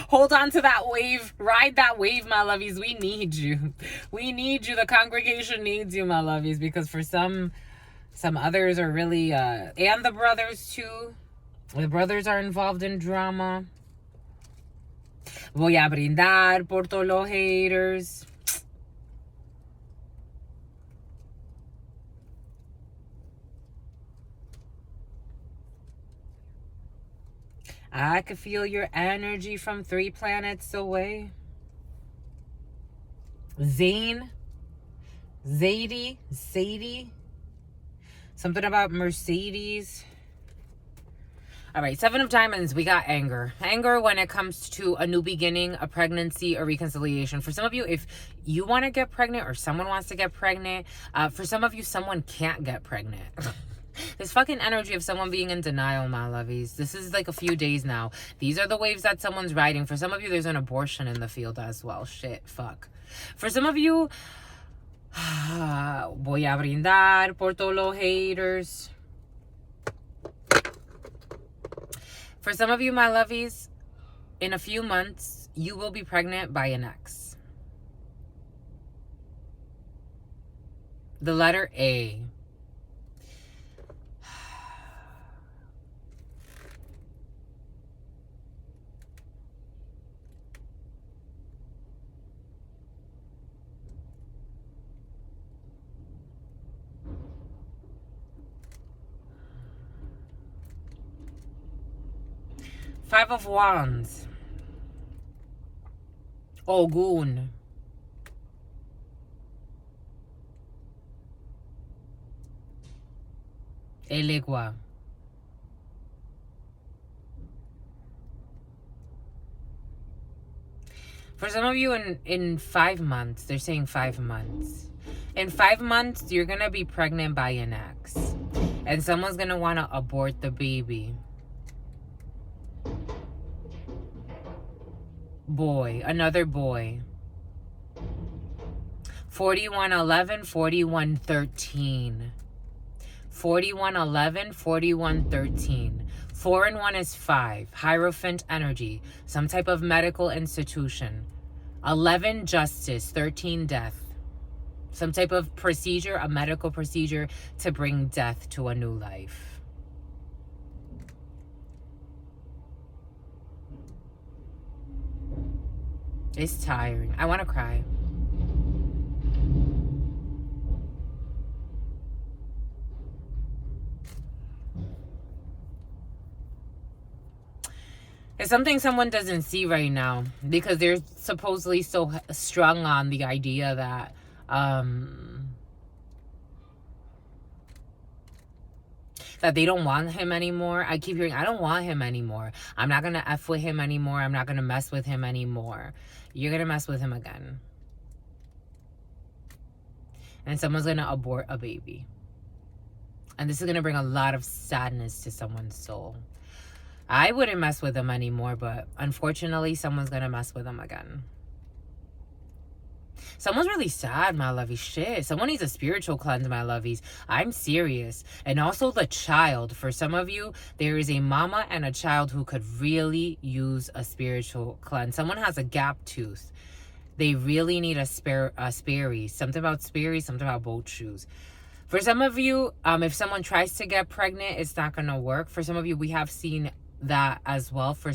[SPEAKER 1] Hold on to that wave. Ride that wave, my lovies. We need you. We need you. The congregation needs you, my lovies, because for some others are really, and the brothers too. The brothers are involved in drama. Voy a brindar por todos los haters. I could feel your energy from 3 planets away. Zane, Sadie, something about Mercedes. All right, 7 of Diamonds, we got anger. Anger when it comes to a new beginning, a pregnancy, a reconciliation. For some of you, if you want to get pregnant or someone wants to get pregnant, for some of you, someone can't get pregnant. This fucking energy of someone being in denial, my lovies. This is like a few days now. These are the waves that someone's riding. For some of you, there's an abortion in the field as well. Shit, fuck. For some of you, voy a brindar por todos los haters. For some of you, my lovies, in a few months, you will be pregnant by an ex. The letter A. Five of Wands. Ogun. Elegua. For some of you, in 5 months, they're saying 5 months. In 5 months, you're going to be pregnant by an ex. And someone's going to want to abort the baby. Boy, another boy. 4111, 4113. 4111, 4113. 4 and 1 is 5. Hierophant energy. Some type of medical institution. 11, justice. 13, death. Some type of procedure, a medical procedure to bring death to a new life. It's tiring. I want to cry. It's something someone doesn't see right now because they're supposedly so strung on the idea that that they don't want him anymore. I keep hearing, I don't want him anymore. I'm not going to F with him anymore. I'm not going to mess with him anymore. You're going to mess with him again. And someone's going to abort a baby. And this is going to bring a lot of sadness to someone's soul. I wouldn't mess with him anymore, but unfortunately, someone's going to mess with him again. Someone's really sad, my lovies. Shit. Someone needs a spiritual cleanse, my lovies. I'm serious. And also the child. For some of you, there is a mama and a child who could really use a spiritual cleanse. Someone has a gap tooth. They really need a sperry. Something about sperry, something about boat shoes. For some of you, if someone tries to get pregnant, it's not going to work. For some of you, we have seen that as well. For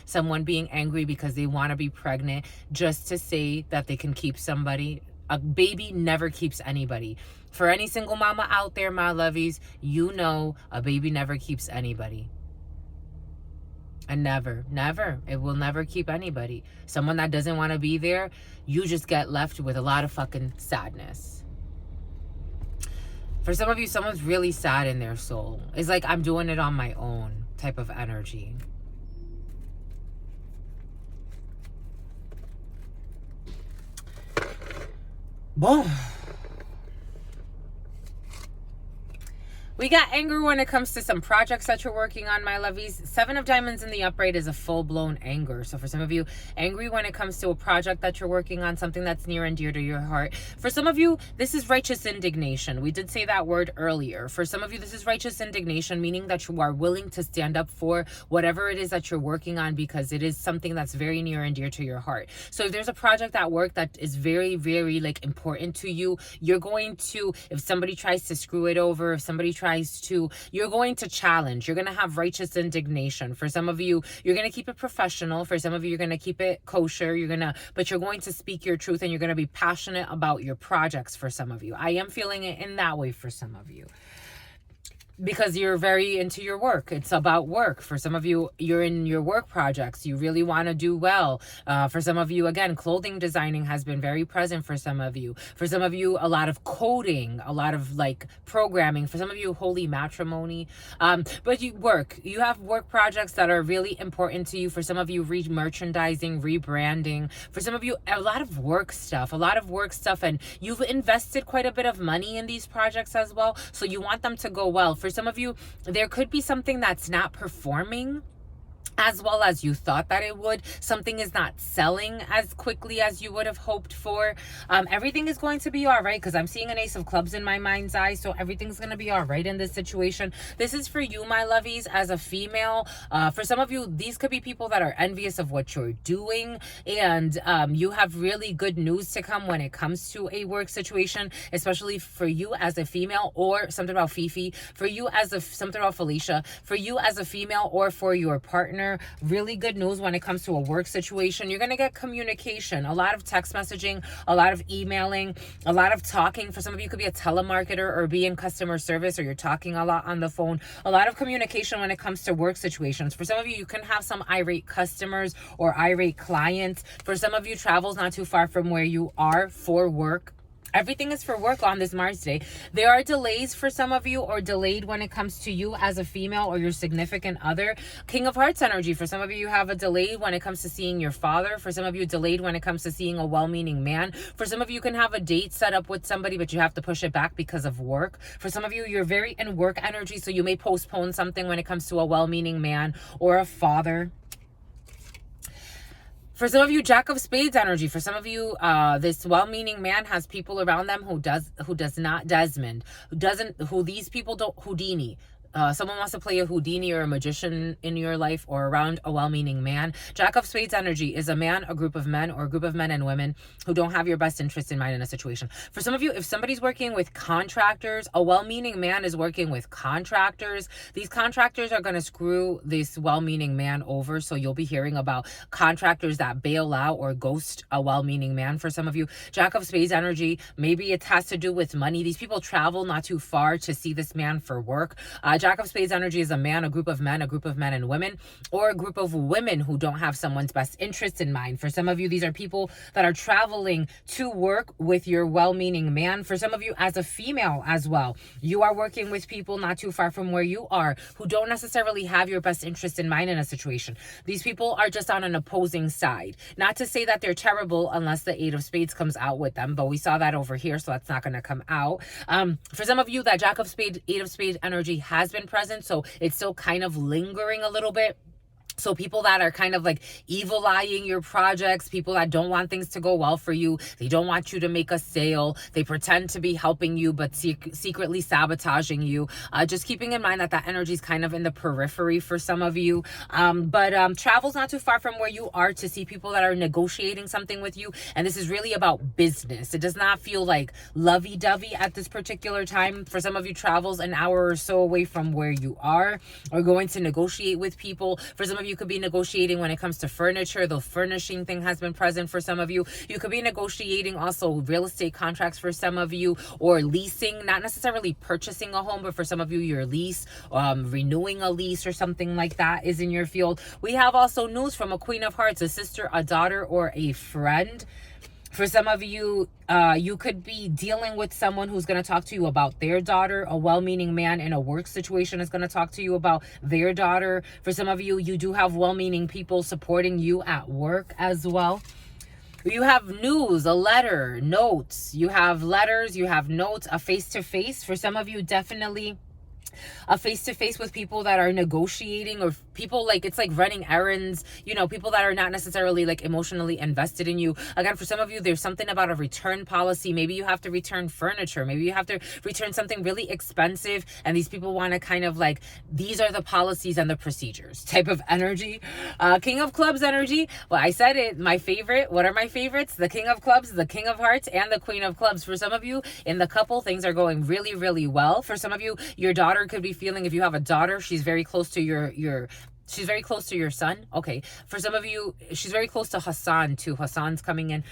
[SPEAKER 1] someone being angry because they want to be pregnant just to say that they can keep somebody. A baby never keeps anybody. For any single mama out there, my lovies, you know a baby never keeps anybody. And never, it will never keep anybody. Someone that doesn't want to be there, you just get left with a lot of fucking sadness. For some of you, someone's really sad in their soul. It's like, I'm doing it on my own type of energy. Boom. We got anger when it comes to some projects that you're working on, my lovies. 7 of Diamonds in the upright is a full-blown anger. So for some of you, angry when it comes to a project that you're working on, something that's near and dear to your heart. For some of you, this is righteous indignation. We did say that word earlier. For some of you, this is righteous indignation, meaning that you are willing to stand up for whatever it is that you're working on because it is something that's very near and dear to your heart. So if there's a project at work that is very, very like important to you, you're going to, if somebody tries to screw it over, if somebody tries to, you're going to challenge. You're going to have righteous indignation. For some of you, you're going to keep it professional. For some of you, you're going to keep it kosher. But you're going to speak your truth and you're going to be passionate about your projects for some of you. I am feeling it in that way for some of you. because you're very into your work. It's about work. For some of you, you're in your work projects. You really want to do well. For some of you, again, clothing designing has been very present for some of you. For some of you, a lot of coding, a lot of like programming. For some of you, holy matrimony. But you have work projects that are really important to you. For some of you, merchandising, rebranding. For some of you, a lot of work stuff, and you've invested quite a bit of money in these projects as well. So you want them to go well. For some of you, there could be something that's not performing as well as you thought that it would. Something is not selling as quickly as you would have hoped for. Everything is going to be all right, because I'm seeing an Ace of Clubs in my mind's eye, so everything's going to be all right in this situation. This is for you, my lovies, as a female. For some of you, these could be people that are envious of what you're doing, and you have really good news to come when it comes to a work situation, especially for you as a female, or something about Fifi, for you as something about Felicia, for you as a female, or for your partner. Really good news when it comes to a work situation. You're going to get communication, a lot of text messaging, a lot of emailing, a lot of talking. For some of you, could be a telemarketer or be in customer service, or you're talking a lot on the phone. A lot of communication when it comes to work situations. For some of you, you can have some irate customers or irate clients. For some of you, travel's not too far from where you are for work. Everything is for work on this Mars day. There are delays for some of you, or delayed when it comes to you as a female or your significant other. King of Hearts energy. For some of you have a delay when it comes to seeing your father. For some of you, delayed when it comes to seeing a well-meaning man. For some of you, can have a date set up with somebody, but you have to push it back because of work. For some of you, you're very in work energy, so you may postpone something when it comes to a well-meaning man or a father. For some of you, Jack of Spades energy. For some of you, this well-meaning man has people around them who does not Desmond, who these people don't Houdini. Someone wants to play a Houdini or a magician in your life or around a well-meaning man. Jack of Spades energy is a man, a group of men, or a group of men and women who don't have your best interest in mind in a situation. For some of you, if somebody's working with contractors, a well-meaning man is working with contractors. These contractors are going to screw this well-meaning man over, so you'll be hearing about contractors that bail out or ghost a well-meaning man. For some of you, Jack of Spades energy, maybe it has to do with money. These people travel not too far to see this man for work. Jack of Spades energy is a man, a group of men and women, or a group of women who don't have someone's best interest in mind. For some of you, these are people that are traveling to work with your well-meaning man. For some of you, as a female as well, you are working with people not too far from where you are who don't necessarily have your best interest in mind in a situation. These people are just on an opposing side. Not to say that they're terrible unless the Eight of Spades comes out with them, but we saw that over here, so that's not going to come out. For some of you, that Jack of Spades, Eight of Spades energy has been present, so it's still kind of lingering a little bit. So people that are kind of like evil eyeing your projects, people that don't want things to go well for you, they don't want you to make a sale, they pretend to be helping you but secretly sabotaging you. Just keeping in mind that that energy is kind of in the periphery for some of you. But travel's not too far from where you are to see people that are negotiating something with you. And this is really about business. It does not feel like lovey-dovey at this particular time. For some of you, travel's an hour or so away from where you are, or going to negotiate with people. For some of you, could be negotiating when it comes to furniture. The furnishing thing has been present for some of you. You could be negotiating also real estate contracts for some of you, or leasing, not necessarily purchasing a home, but for some of you, your lease, renewing a lease or something like that is in your field. We have also news from a Queen of Hearts, a sister, a daughter, or a friend. For some of you, you could be dealing with someone who's going to talk to you about their daughter. A well-meaning man in a work situation is going to talk to you about their daughter. For some of you, you do have well-meaning people supporting you at work as well. You have news, a letter, notes. You have letters, you have notes, a face-to-face. For some of you, definitely a face-to-face with people that are negotiating, or people like, it's like running errands, you know, people that are not necessarily like emotionally invested in you. Again, for some of you, there's something about a return policy. Maybe you have to return furniture, maybe you have to return something really expensive, and these people want to kind of like, these are the policies and the procedures type of energy. King of Clubs energy, well, I said it, my favorite. What are my favorites? The King of Clubs, the King of Hearts, and the Queen of Clubs. For some of you in the couple, things are going really, really well. For some of you, your daughter could be feeling, if you have a daughter, she's very close to she's very close to your son. Okay. For some of you, she's very close to Hassan too. Hassan's coming in.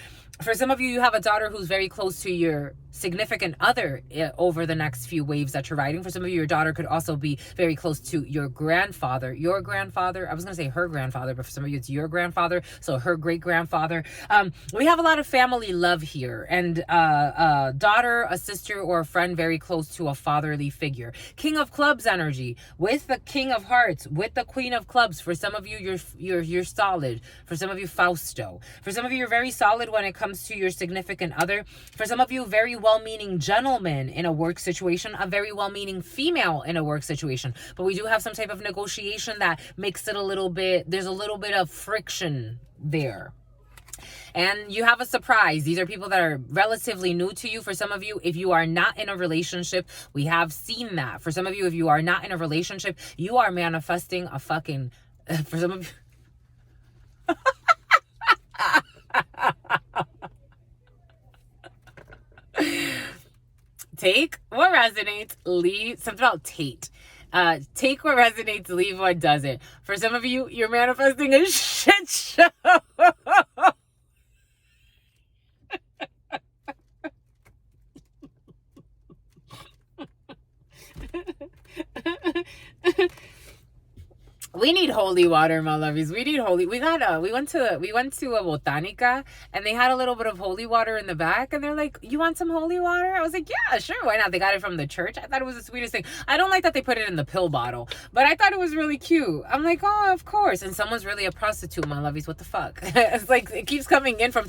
[SPEAKER 1] For some of you, you have a daughter who's very close to your significant other over the next few waves that you're riding. For some of you, your daughter could also be very close to your grandfather. Your grandfather, I was going to say her grandfather, but for some of you, it's your grandfather. So her great-grandfather. We have a lot of family love here. And a daughter, a sister, or a friend very close to a fatherly figure. King of Clubs energy with the King of Hearts, with the Queen of Clubs. For some of you, you're solid. For some of you, Fausto. For some of you, you're very solid when it comes to your significant other. For some of you, very well-meaning gentleman in a work situation, a very well-meaning female in a work situation. But we do have some type of negotiation that makes it a little bit, there's a little bit of friction there. And you have a surprise. These are people that are relatively new to you. For some of you, if you are not in a relationship, we have seen that. For some of you, if you are not in a relationship, you are manifesting a fucking, for some of you, take what resonates, leave something about Tate. Take what resonates, leave what doesn't. For some of you, you're manifesting a shit show. We need holy water, my lovies. We need holy. We went to a botanica, and they had a little bit of holy water in the back, and they're like, "You want some holy water?" I was like, "Yeah, sure, why not?" They got it from the church. I thought it was the sweetest thing. I don't like that they put it in the pill bottle, but I thought it was really cute. I'm like, "Oh, of course." And someone's really a prostitute, my lovies. What the fuck? It's like it keeps coming in from.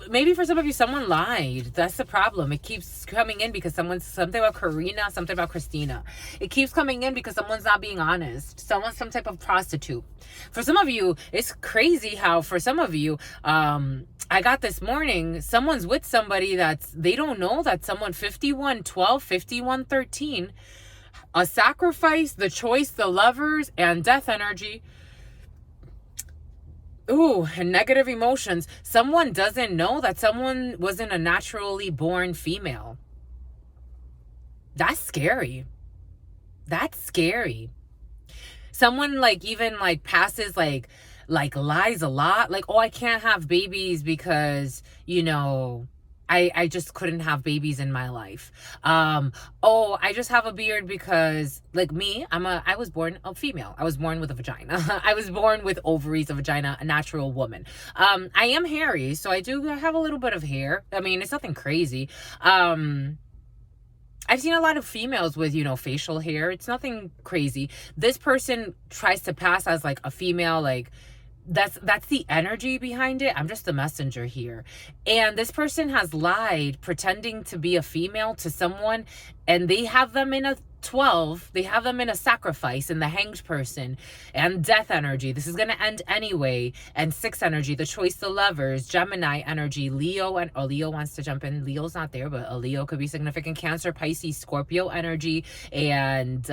[SPEAKER 1] Maybe for some of you, someone lied. That's the problem. It keeps coming in because someone's something about Karina, something about Christina. It keeps coming in because someone's not being honest. Someone's some type of prostitute. For some of you, it's crazy how for some of you, I got this morning, someone's with somebody they don't know that someone 5112, 5113, a sacrifice, the choice, the lovers, and death energy. Ooh, and negative emotions. Someone doesn't know that someone wasn't a naturally born female. That's scary. That's scary. Someone even passes lies a lot. Like, oh, I can't have babies because, I just couldn't have babies in my life. Oh, I just have a beard because me, I was born a female. I was born with a vagina. I was born with ovaries, a vagina, a natural woman. I am hairy, so I do have a little bit of hair. I mean, it's nothing crazy. I've seen a lot of females with, facial hair. It's nothing crazy. This person tries to pass as a female, that's the energy behind it. I'm just the messenger here. And this person has lied, pretending to be a female to someone, and they have them in a 12. They have them in a sacrifice, in the hanged person, and death energy. This is going to end anyway. And 6 energy, the choice, the lovers, Gemini energy, Leo, and Leo wants to jump in. Leo's not there, but a Leo could be significant. Cancer, Pisces, Scorpio energy, and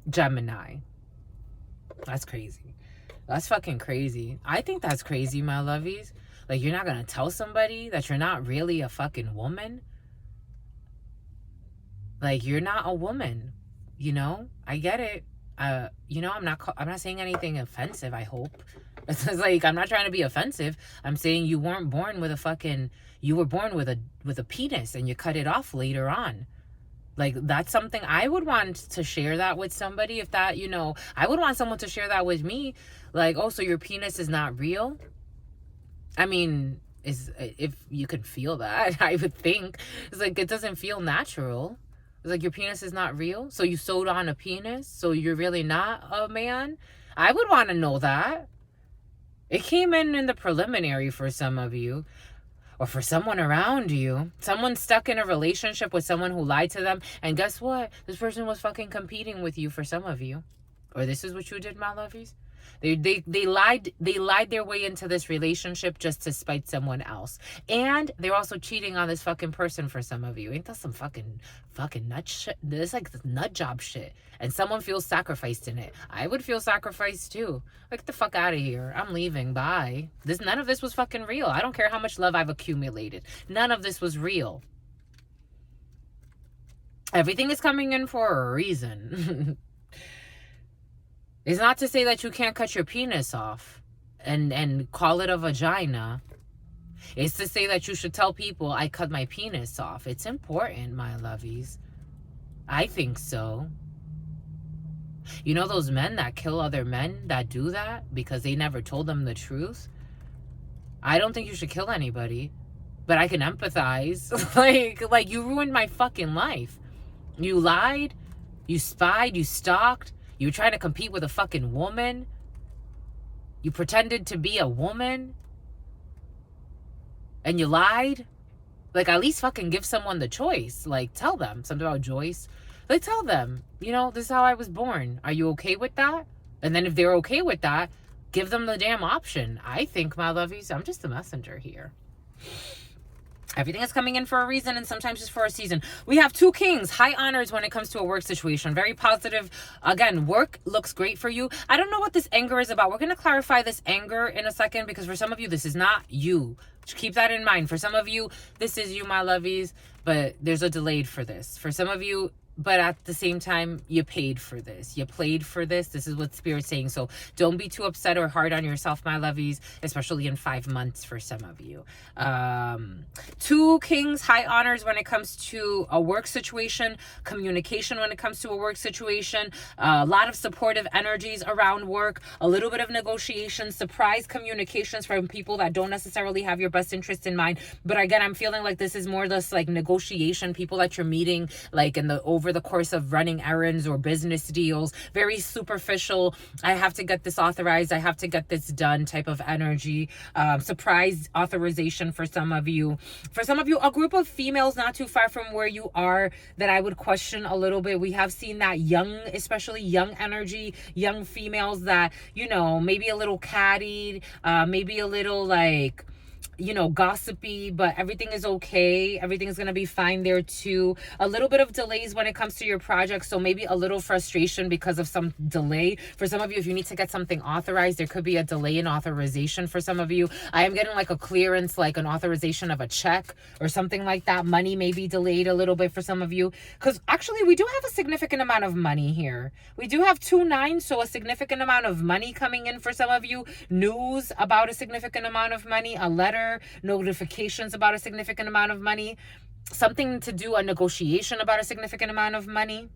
[SPEAKER 1] Gemini. That's crazy. That's fucking crazy. I think that's crazy, my lovies. You're not going to tell somebody that you're not really a fucking woman. You're not a woman, I get it. I'm not saying anything offensive, I hope. It's I'm not trying to be offensive. I'm saying you weren't born with you were born with a penis and you cut it off later on. That's something I would want to share that with somebody. If that, I would want someone to share that with me. Oh, so your penis is not real? I mean, if you could feel that, I would think. It's it doesn't feel natural. It's your penis is not real? So you sewed on a penis? So you're really not a man? I would want to know that. It came in the preliminary for some of you. Or for someone around you. Someone stuck in a relationship with someone who lied to them. And guess what? This person was fucking competing with you for some of you. Or this is what you did, my lovies. They lied their way into this relationship just to spite someone else. And they're also cheating on this fucking person for some of you. Ain't that some fucking nut shit? This nut job shit. And someone feels sacrificed in it. I would feel sacrificed too. Get the fuck out of here. I'm leaving. Bye. None of this was fucking real. I don't care how much love I've accumulated. None of this was real. Everything is coming in for a reason. It's not to say that you can't cut your penis off and call it a vagina. It's to say that you should tell people, I cut my penis off. It's important, my lovies. I think so. You know those men that kill other men that do that because they never told them the truth? I don't think you should kill anybody, but I can empathize. like you ruined my fucking life. You lied, you spied, you stalked, you were trying to compete with a fucking woman. You pretended to be a woman. And you lied. Like, at least fucking give someone the choice. Like, tell them something about Joyce. Like, tell them, you know, this is how I was born. Are you okay with that? And then if they're okay with that, give them the damn option. I think, my lovies, I'm just the messenger here. Everything is coming in for a reason, and sometimes just for a season. We have 2 kings, high honors when it comes to a work situation. Very positive. Again, work looks great for you. I don't know what this anger is about. We're going to clarify this anger in a second, because for some of you, this is not you. Keep that in mind. For some of you, this is you, my lovies, but there's a delayed for this. For some of you, but at the same time, you paid for this. You played for this. This is what Spirit's saying. So don't be too upset or hard on yourself, my lovies, especially in 5 months for some of you. 2 kings, high honors when it comes to a work situation, communication when it comes to a work situation, a lot of supportive energies around work, a little bit of negotiation, surprise communications from people that don't necessarily have your best interest in mind. But again, I'm feeling like this is more or less like negotiation, people that you're meeting like in the over the course of running errands or business deals. Very superficial, I have to get this authorized, I have to get this done type of energy. Surprise authorization for some of you. For some of you, a group of females not too far from where you are that I would question a little bit. We have seen that young, especially young energy, young females that, you know, maybe a little cattied, maybe a little like, you know, gossipy, but everything is okay. Everything's going to be fine there too. A little bit of delays when it comes to your project. So maybe a little frustration because of some delay. For some of you, if you need to get something authorized, there could be a delay in authorization for some of you. I am getting like a clearance, like an authorization of a check or something like that. Money may be delayed a little bit for some of you. Because actually, we do have a significant amount of money here. We do have 2 9s, so a significant amount of money coming in for some of you. News about a significant amount of money. A letter, notifications about a significant amount of money, something to do, a negotiation about a significant amount of money.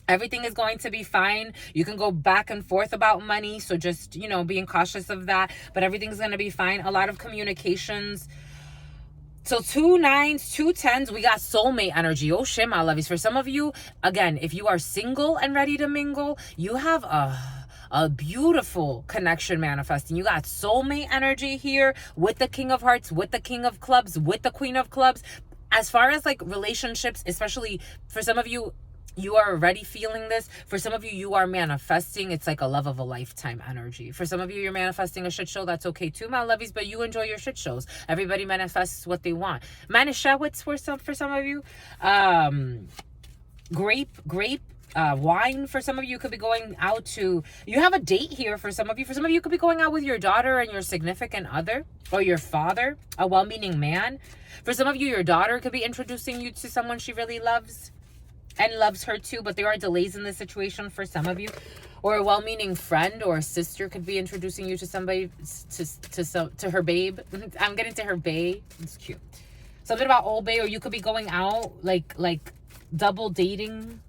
[SPEAKER 1] Everything is going to be fine. You can go back and forth about money, so just, you know, being cautious of that, but everything's going to be fine. A lot of communications. So 2 9s, 2 10s, we got soulmate energy. Oh shit, my lovies. For some of you, again, if you are single and ready to mingle, you have a beautiful connection manifesting. You got soulmate energy here with the King of Hearts, with the King of Clubs, with the Queen of Clubs. As far as like relationships, especially for some of you, you are already feeling this. For some of you, you are manifesting. It's like a love of a lifetime energy. For some of you, you're manifesting a shit show. That's okay too, my lovies, but you enjoy your shit shows. Everybody manifests what they want. Manischewitz for some of you. Grape wine for some of you could be going out to, you have a date here for some of you. For some of you could be going out with your daughter and your significant other, or your father, a well-meaning man. For some of you, your daughter could be introducing you to someone she really loves and loves her too, but there are delays in this situation for some of you. Or a well-meaning friend or a sister could be introducing you to somebody, to her babe. I'm getting to her bae. It's cute. Something about old bae, or you could be going out like double dating.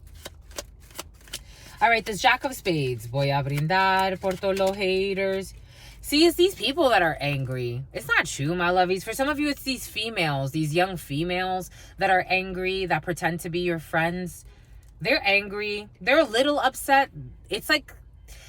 [SPEAKER 1] All right, this Jack of Spades. Voy a brindar por todos los haters. See, it's these people that are angry. It's not you, my lovies. For some of you, it's these females, these young females that are angry, that pretend to be your friends. They're angry. They're a little upset. It's like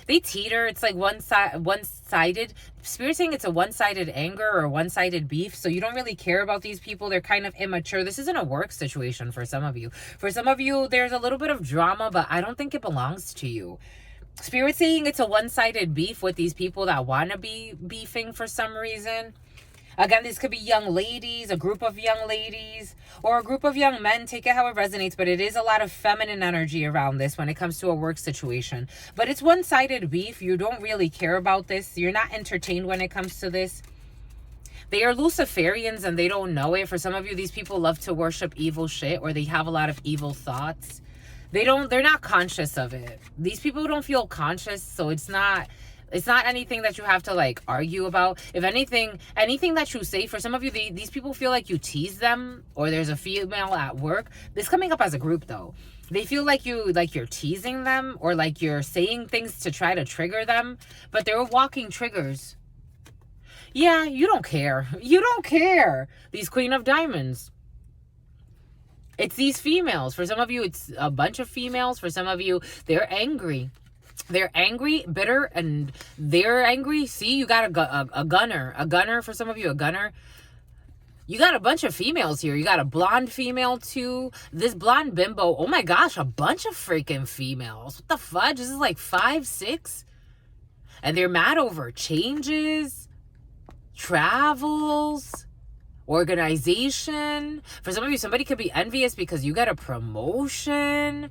[SPEAKER 1] they teeter. It's like one-sided. Spirit's saying it's a one-sided anger or one-sided beef. So you don't really care about these people. They're kind of immature. This isn't a work situation for some of you. For some of you, there's a little bit of drama, but I don't think it belongs to you. Spirit's saying it's a one-sided beef with these people that want to be beefing for some reason. Again, these could be young ladies, a group of young ladies, or a group of young men. Take it how it resonates, but it is a lot of feminine energy around this when it comes to a work situation. But it's one-sided beef. You don't really care about this. You're not entertained when it comes to this. They are Luciferians and they don't know it. For some of you, these people love to worship evil shit, or they have a lot of evil thoughts. They're not conscious of it. These people don't feel conscious, so it's not It's not anything that you have to like argue about. If anything that you say, for some of you, these people feel like you tease them, or there's a female at work. This coming up as a group though. They feel like you're teasing them, or like you're saying things to try to trigger them, but they're walking triggers. Yeah, you don't care. You don't care. These Queen of Diamonds. It's these females. For some of you, it's a bunch of females. For some of you, they're angry. They're angry, bitter, and they're angry. See, you got a gunner. A gunner, for some of you, a gunner. You got a bunch of females here. You got a blonde female, too. This blonde bimbo. Oh, my gosh, a bunch of freaking females. What the fudge? This is like 5, 6. And they're mad over changes, travels, organization. For some of you, somebody could be envious because you got a promotion.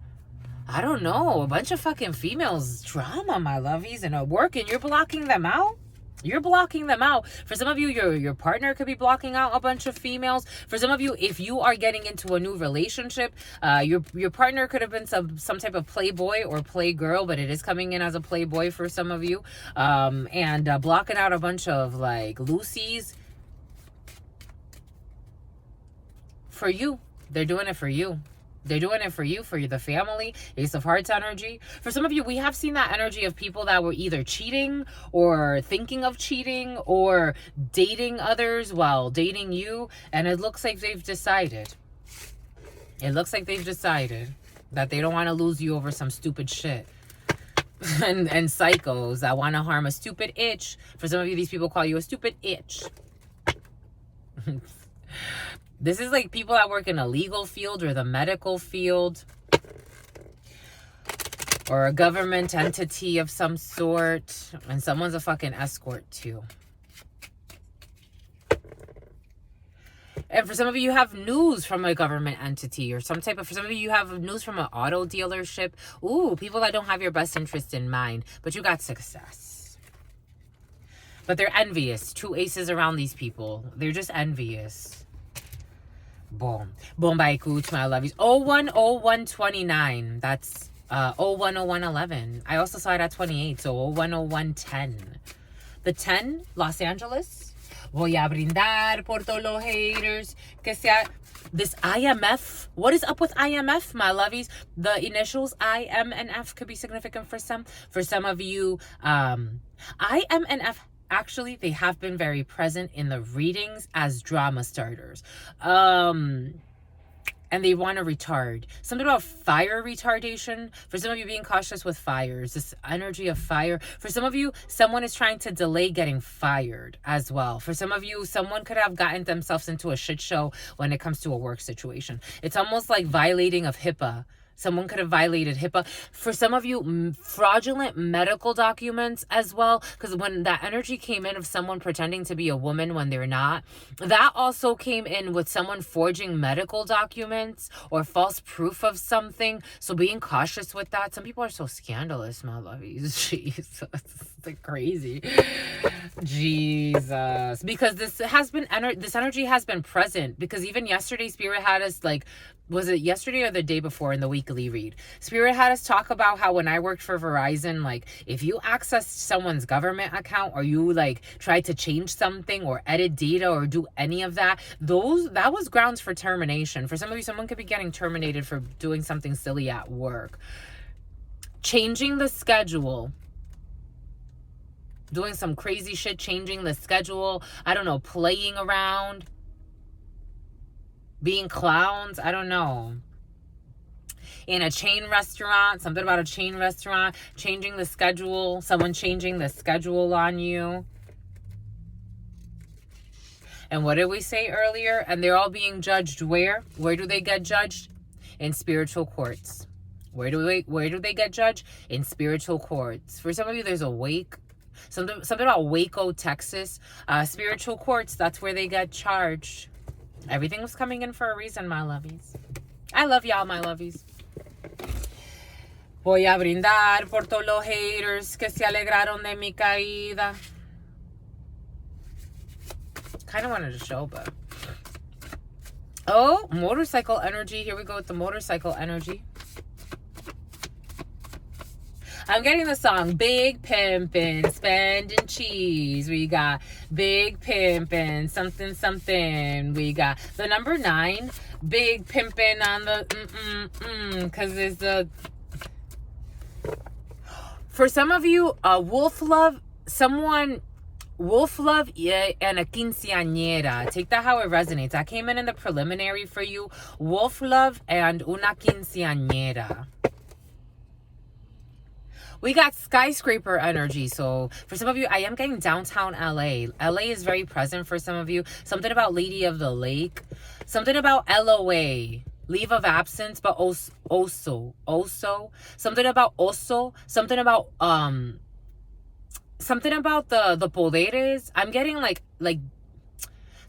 [SPEAKER 1] I don't know. A bunch of fucking females. Drama, my lovies, and at work, and you're blocking them out. You're blocking them out. For some of you, your partner could be blocking out a bunch of females. For some of you, if you are getting into a new relationship, your partner could have been some type of playboy or playgirl, but it is coming in as a playboy for some of you. And blocking out a bunch of like Lucy's. For you. They're doing it for you. They're doing it for you, for the family. Ace of Hearts energy. For some of you, we have seen that energy of people that were either cheating or thinking of cheating or dating others while dating you. And it looks like they've decided. It looks like they've decided that they don't want to lose you over some stupid shit. and psychos that want to harm a stupid itch. For some of you, these people call you a stupid itch. This is like people that work in a legal field or the medical field, or a government entity of some sort, and someone's a fucking escort too. And for some of you, you have news from a government entity or some type of, for some of you, you have news from an auto dealership. Ooh, people that don't have your best interest in mind, but you got success. But they're envious. 2 aces around these people. They're just envious. Boom. Boom by Cooch, my lovies. 010129. That's 010111. I also saw it at 28. So 010110. The 10, Los Angeles. Voy a brindar por todos los haters. Que sea. This IMF. What is up with IMF, my lovies? The initials I, M, and F could be significant for some. For some of you, I, M, and F. Actually, they have been very present in the readings as drama starters. And they want to retard. Something about fire retardation. For some of you, being cautious with fires. This energy of fire. For some of you, someone is trying to delay getting fired as well. For some of you, someone could have gotten themselves into a shit show when it comes to a work situation. It's almost like violating of HIPAA. Someone could have violated HIPAA. For some of you, fraudulent medical documents as well. Because when that energy came in of someone pretending to be a woman when they're not, that also came in with someone forging medical documents or false proof of something. So being cautious with that. Some people are so scandalous, my lovies. Jesus. It's like crazy. Jesus. Because this energy has been present. Because even yesterday, Spirit had us like, was it yesterday or the day before in the weekly read? Spirit had us talk about how when I worked for Verizon, like if you accessed someone's government account or you like tried to change something or edit data or do any of that, that was grounds for termination. For some of you, someone could be getting terminated for doing something silly at work. Changing the schedule. Doing some crazy shit, changing the schedule. I don't know, playing around. Being clowns, I don't know. In a chain restaurant, something about a chain restaurant, changing the schedule, someone changing the schedule on you. And what did we say earlier? And they're all being judged where? Where do they get judged? In spiritual courts. Where do they get judged? In spiritual courts. For some of you, there's a wake. Something about Waco, Texas. Spiritual courts, that's where they get charged. Everything was coming in for a reason, my lovies. I love y'all, my lovies. Voy a brindar por todos los haters que se alegraron de mi caída. Kind of wanted to show, but... Oh, motorcycle energy. Here we go with the motorcycle energy. I'm getting the song Big Pimpin', Spending Cheese. We got Big Pimpin', something, something. We got the number 9, Big Pimpin' on the because it's the... For some of you, wolf love, wolf love, yeah, and a quinceañera. Take that how it resonates. I came in the preliminary for you. Wolf love and una quinceañera. We got skyscraper energy. So for some of you, I am getting downtown LA. LA is very present for some of you. Something about Lady of the Lake. Something about LOA. Leave of absence, but also. Something about oso. Something about the poderes. I'm getting like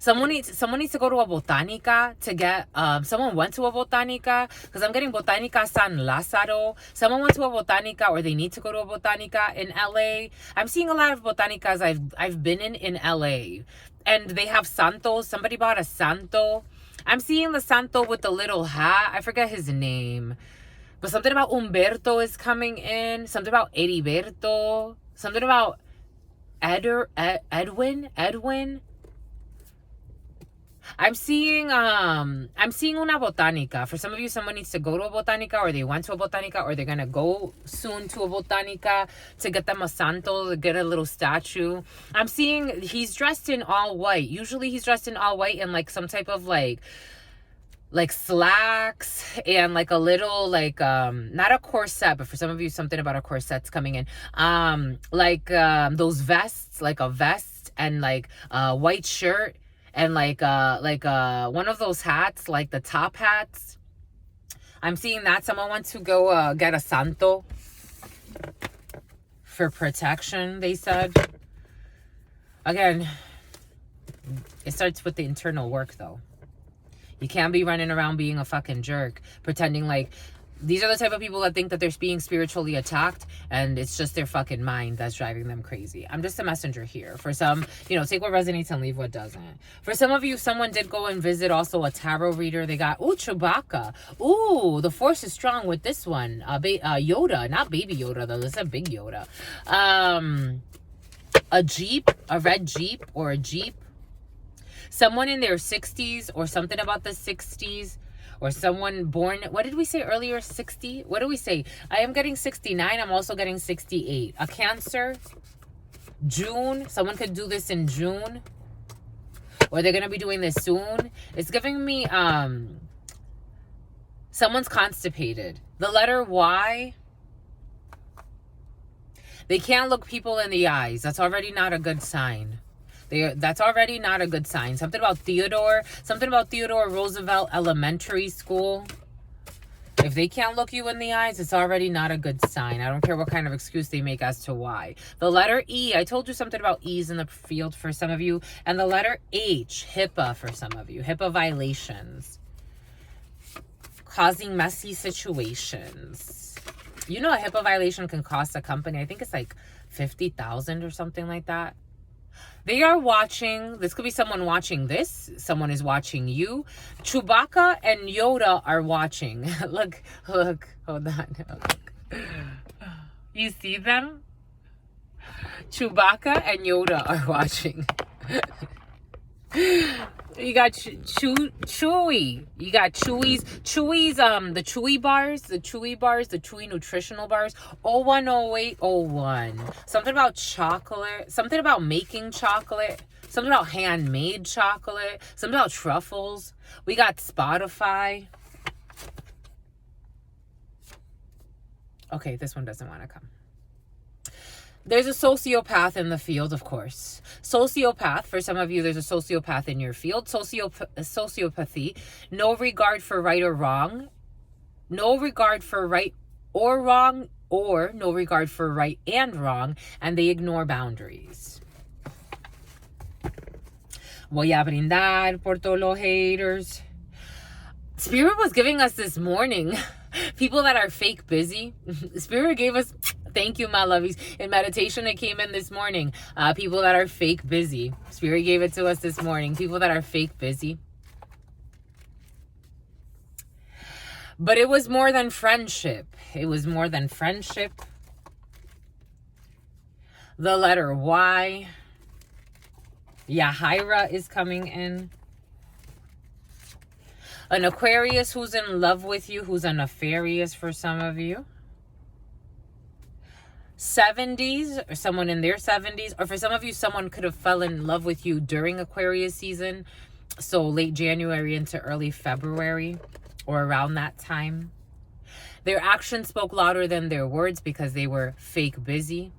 [SPEAKER 1] someone needs to go to a botanica to get someone went to a botanica, because I'm getting Botanica San Lázaro. Someone went to a botanica, or they need to go to a botanica in LA. I'm seeing a lot of botanicas I've been in LA, and they have santos. Somebody bought a santo. I'm seeing the santo with the little hat. I forget his name, but something about Humberto is coming in. Something about Heriberto. Something about Edwin. I'm seeing una botanica. For some of you, someone needs to go to a botanica, or they went to a botanica, or they're gonna go soon to a botanica to get them a santo, to get a little statue. I'm seeing he's dressed in all white. Usually he's dressed in all white and like some type of like slacks and like a little like not a corset, but for some of you, something about a corset's coming in. Those vests, like a vest and like a white shirt. And like one of those hats, like the top hats. I'm seeing that someone wants to go get a santo for protection, they said. Again, it starts with the internal work, though. You can't be running around being a fucking jerk, pretending like... These are the type of people that think that they're being spiritually attacked, and it's just their fucking mind that's driving them crazy. I'm just a messenger here. For some, take what resonates and leave what doesn't. For some of you, someone did go and visit also a tarot reader. They got, Chewbacca. Ooh, the force is strong with this one. Yoda, not baby Yoda, though. This is a big Yoda. A Jeep, a red Jeep or a Jeep. Someone in their 60s or something about the 60s. Or someone born, what did we say earlier? 60? What do we say? I am getting 69. I'm also getting 68. A Cancer. June. Someone could do this in June. Or they're going to be doing this soon. It's giving me, someone's constipated. The letter Y. They can't look people in the eyes. That's already not a good sign. That's already not a good sign. Something about Theodore Roosevelt Elementary School. If they can't look you in the eyes, it's already not a good sign. I don't care what kind of excuse they make as to why. The letter E. I told you something about E's in the field for some of you. And the letter H. HIPAA for some of you. HIPAA violations. Causing messy situations. A HIPAA violation can cost a company, I think it's like $50,000 or something like that. They are watching. This could be someone watching this. Someone is watching you. Chewbacca and Yoda are watching. Look. Hold on. Look. You see them? Chewbacca and Yoda are watching. You got Chewy. You got Chewy's, the Chewy bars, the Chewy nutritional bars. 010801. Something about chocolate. Something about making chocolate. Something about handmade chocolate. Something about truffles. We got Spotify. Okay, this one doesn't want to come. There's a sociopath in the field, of course. Sociopath, for some of you, there's a sociopath in your field. Sociopathy, no regard for right or wrong. No regard for right or wrong, or no regard for right and wrong, and they ignore boundaries. Voy a brindar por todos los haters. Spirit was giving us this morning people that are fake busy. Spirit gave us... Thank you, my lovies. In meditation, it came in this morning. People that are fake busy. Spirit gave it to us this morning. People that are fake busy. But it was more than friendship. It was more than friendship. The letter Y. Yahira is coming in. An Aquarius who's in love with you, who's a nefarious for some of you. 70s, or someone in their 70s, or for some of you, someone could have fell in love with you during Aquarius season, so late January into early February, or around that time. Their actions spoke louder than their words because they were fake busy.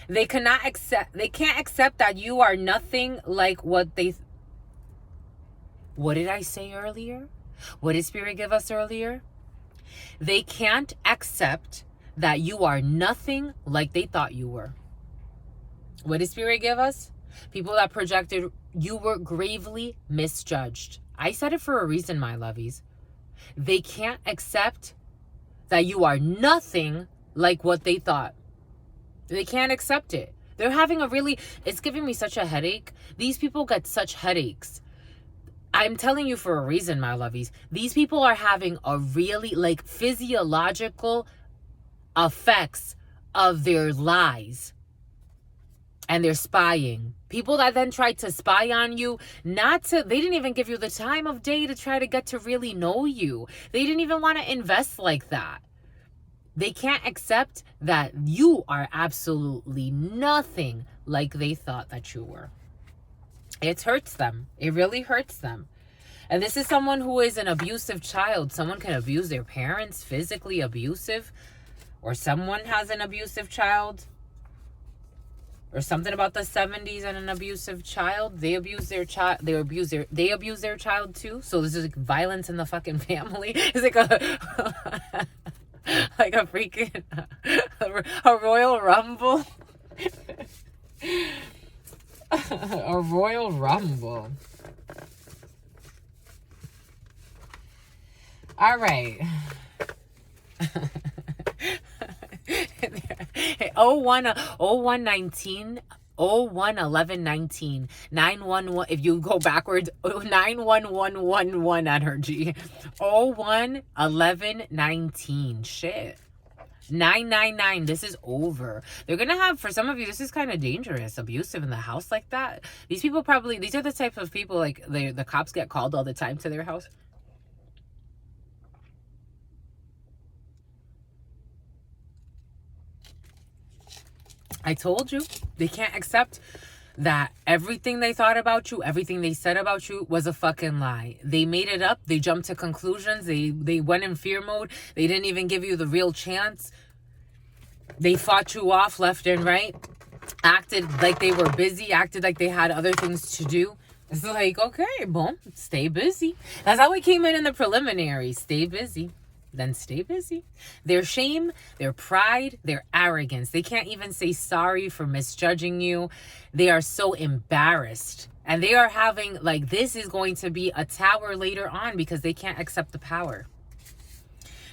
[SPEAKER 1] They can't accept that you are nothing like what did I say earlier? What did Spirit give us earlier? They can't accept that you are nothing like they thought you were. What did Spirit give us? People that projected you were gravely misjudged. I said it for a reason, my lovies. They can't accept that you are nothing like what they thought. They can't accept it. They're having it's giving me such a headache. These people get such headaches. I'm telling you for a reason, my lovies. These people are having a really physiological effects of their lies and their spying. People that then tried to spy on you, they didn't even give you the time of day to try to get to really know you. They didn't even want to invest like that. They can't accept that you are absolutely nothing like they thought that you were. It hurts them. It really hurts them. And this is someone who is an abusive child. Someone can abuse their parents, physically abusive, or someone has an abusive child, or something about the 70s and an abusive child. They abuse their child. They abuse their child too. So this is violence in the fucking family. It's like a freaking a Royal Rumble. A Royal Rumble. All right. 0119 911. If you go backwards, 91111 energy. 011119. Shit. 999. This is over. They're gonna have, for some of you, this is kind of dangerous, abusive in the house like that. These people these are the type of people the cops get called all the time to their house. I told you, they can't accept that everything they thought about you, everything they said about you was a fucking lie. They made it up. They jumped to conclusions. They went in fear mode. They didn't even give you the real chance. They fought you off left and right. Acted like they were busy. Acted like they had other things to do. It's like, okay, boom, stay busy. That's how we came in the preliminary. Stay busy. Then stay busy. Their shame, their pride, their arrogance. They can't even say sorry for misjudging you. They are so embarrassed. And they are having, this is going to be a tower later on because they can't accept the power.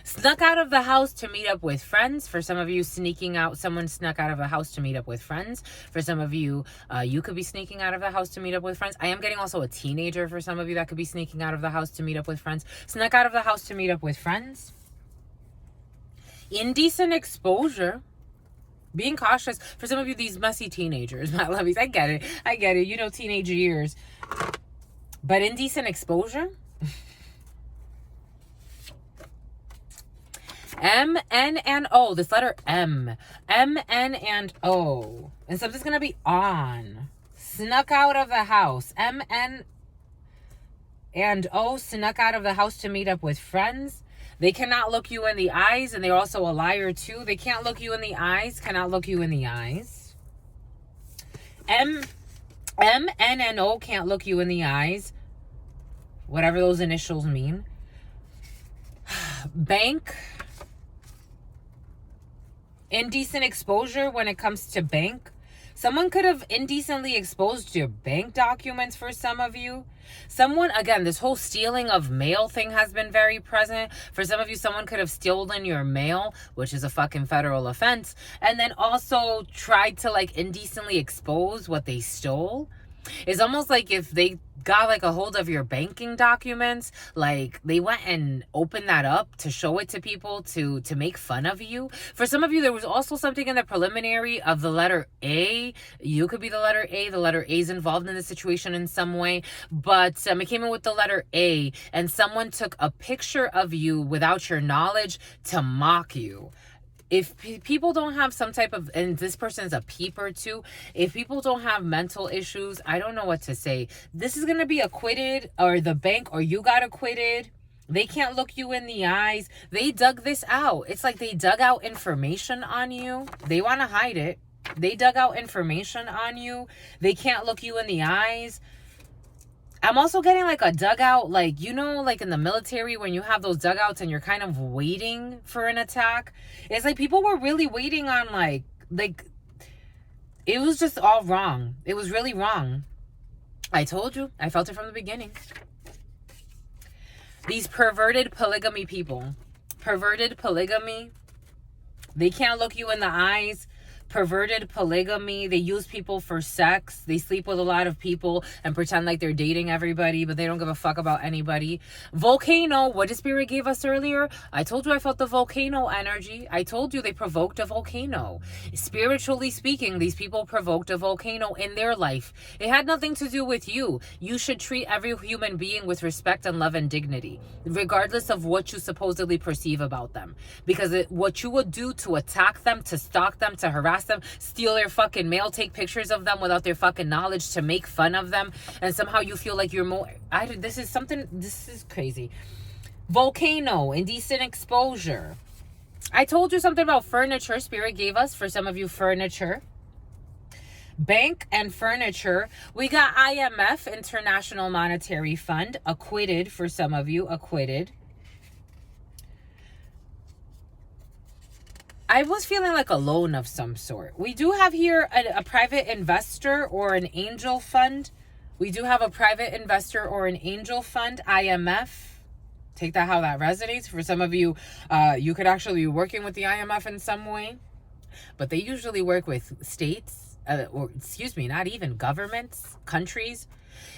[SPEAKER 1] Snuck out of the house to meet up with friends. For some of you, someone snuck out of a house to meet up with friends. For some of you, you could be sneaking out of the house to meet up with friends. I am getting also a teenager for some of you that could be sneaking out of the house to meet up with friends. Snuck out of the house to meet up with friends. Indecent exposure. Being cautious. For some of you, these messy teenagers, my lovies, I get it. You know, teenage years. But indecent exposure. M, N, and O. This letter M. M, N, and O. And something's going to be on. Snuck out of the house. M, N, and O. Snuck out of the house to meet up with friends. They cannot look you in the eyes. And they're also a liar too. They can't look you in the eyes. Cannot look you in the eyes. M, N, and O can't look you in the eyes. Whatever those initials mean. Bank. Indecent exposure when it comes to bank. Someone could have indecently exposed your bank documents for some of you. Someone, again, this whole stealing of mail thing has been very present. For some of you, someone could have stolen your mail, which is a fucking federal offense, and then also tried to indecently expose what they stole. It's almost like if they got like a hold of your banking documents, like they went and opened that up to show it to people to make fun of you. For some of you, there was also something in the preliminary of the letter A. You could be the letter A. The letter A is involved in the situation in some way, but it came in with the letter A, and someone took a picture of you without your knowledge to mock you. If people don't have some type of, and this person's a peeper too, if people don't have mental issues, I don't know what to say. This is going to be acquitted, or the bank, or you got acquitted. They can't look you in the eyes. They dug this out. It's like they dug out information on you. They want to hide it. They dug out information on you. They can't look you in the eyes. I'm also getting like a dugout, like, you know, like in the military when you have those dugouts and you're kind of waiting for an attack. It's like people were really waiting on like it was just all wrong. It was really wrong. I told you. I felt it from the beginning. These perverted polygamy people. Perverted polygamy. They can't look you in the eyes. Perverted polygamy. They use people for sex. They sleep with a lot of people and pretend like they're dating everybody, but they don't give a fuck about anybody. Volcano. What did Spirit gave us earlier? I told you I felt the volcano energy. I told you they provoked a volcano. Spiritually speaking, these people provoked a volcano in their life. It had nothing to do with you. You should treat every human being with respect and love and dignity, regardless of what you supposedly perceive about them. Because what you would do to attack them, to stalk them, to harass them, steal their fucking mail, take pictures of them without their fucking knowledge, to make fun of them, and somehow you feel like you're more, this is crazy. Volcano, indecent exposure. I told you something about furniture. Spirit gave us, for some of you, furniture. Bank and furniture. We got IMF, International Monetary Fund, acquitted for some of you, acquitted. I was feeling like a loan of some sort. We do have here a private investor or an angel fund. We do have a private investor or an angel fund, IMF. Take that how that resonates. For some of you, you could actually be working with the IMF in some way. But they usually work with states, or excuse me, not even governments, countries.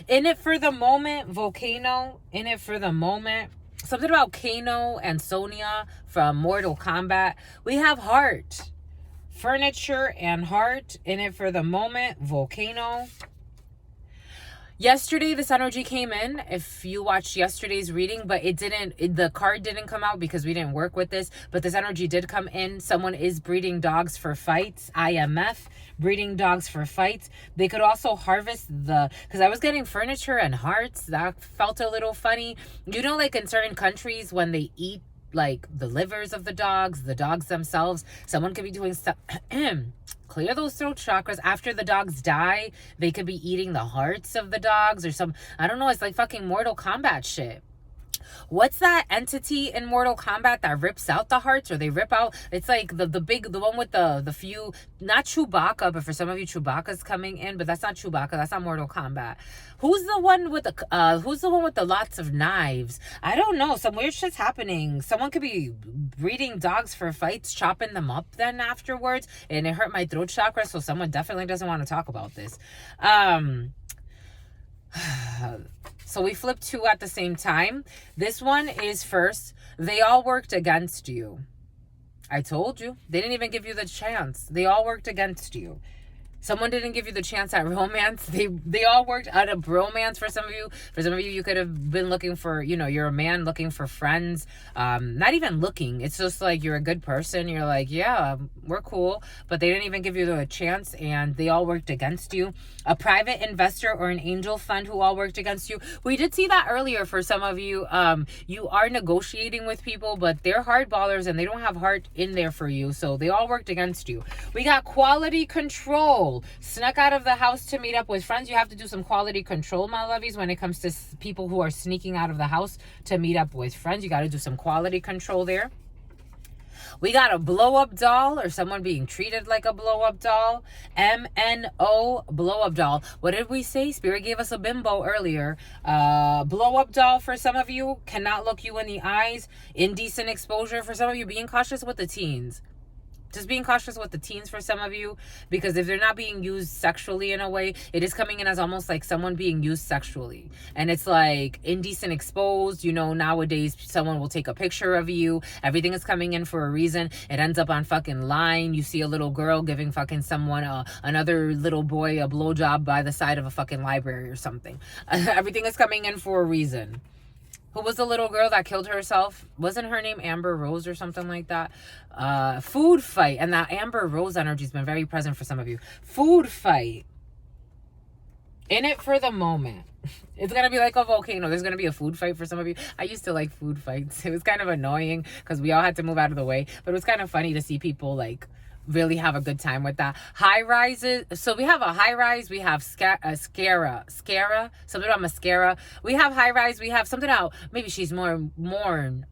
[SPEAKER 1] In it for the moment, volcano. In it for the moment. Something about Kano and Sonya from Mortal Kombat. We have heart. Furniture and heart. In it for the moment. Volcano. Yesterday, this energy came in, if you watched yesterday's reading, but the card didn't come out because we didn't work with this, but this energy did come in. Someone is breeding dogs for fights. IMF, breeding dogs for fights. They could also harvest because I was getting furniture and hearts. That felt a little funny. You know, like in certain countries when they eat like the livers of the dogs themselves, someone could be doing stuff. Clear those throat chakras. After the dogs die, they could be eating the hearts of the dogs or some, I don't know, it's like fucking Mortal Kombat shit. What's that entity in Mortal Kombat that rips out the hearts, or they rip out? It's like the one with the few, not Chewbacca, but for some of you, Chewbacca's coming in, but that's not Chewbacca. That's not Mortal Kombat. Who's the one with the lots of knives? I don't know. Some weird shit's happening. Someone could be breeding dogs for fights, chopping them up then afterwards, and it hurt my throat chakra. So someone definitely doesn't want to talk about this. So we flipped two at the same time. This one is first. They all worked against you. I told you. They didn't even give you the chance. They all worked against you. Someone didn't give you the chance at romance. They all worked out of bromance for some of you. For some of you, you could have been looking for, you're a man looking for friends. Not even looking. It's just like you're a good person. You're like, yeah, we're cool. But they didn't even give you the chance, and they all worked against you. A private investor or an angel fund who all worked against you. We did see that earlier for some of you. You are negotiating with people, but they're hardballers and they don't have heart in there for you. So they all worked against you. We got quality control. Snuck out of the house to meet up with friends. You have to do some quality control, my lovies, when it comes to people who are sneaking out of the house to meet up with friends. You got to do some quality control there. We got a blow-up doll, or someone being treated like a blow-up doll. MNO, blow-up doll. What did we say? Spirit gave us a bimbo earlier. Blow-up doll for some of you. Cannot look you in the eyes. Indecent exposure for some of you. Being cautious with the teens. Just being cautious with the teens for some of you, because if they're not being used sexually in a way, it is coming in as almost like someone being used sexually. And it's like indecent exposed. You know, nowadays someone will take a picture of you. Everything is coming in for a reason. It ends up on fucking line. You see a little girl giving fucking someone, another little boy, a blowjob by the side of a fucking library or something. Everything is coming in for a reason. Who was the little girl that killed herself? Wasn't her name Amber Rose or something like that? Food fight. And that Amber Rose energy has been very present for some of you. Food fight. In it for the moment. It's going to be like a volcano. There's going to be a food fight for some of you. I used to like food fights. It was kind of annoying because we all had to move out of the way. But it was kind of funny to see people like really have a good time with that. High rises. So we have a high rise. We have mascara. Something about mascara. We have high rise. We have something out. Maybe she's a morning.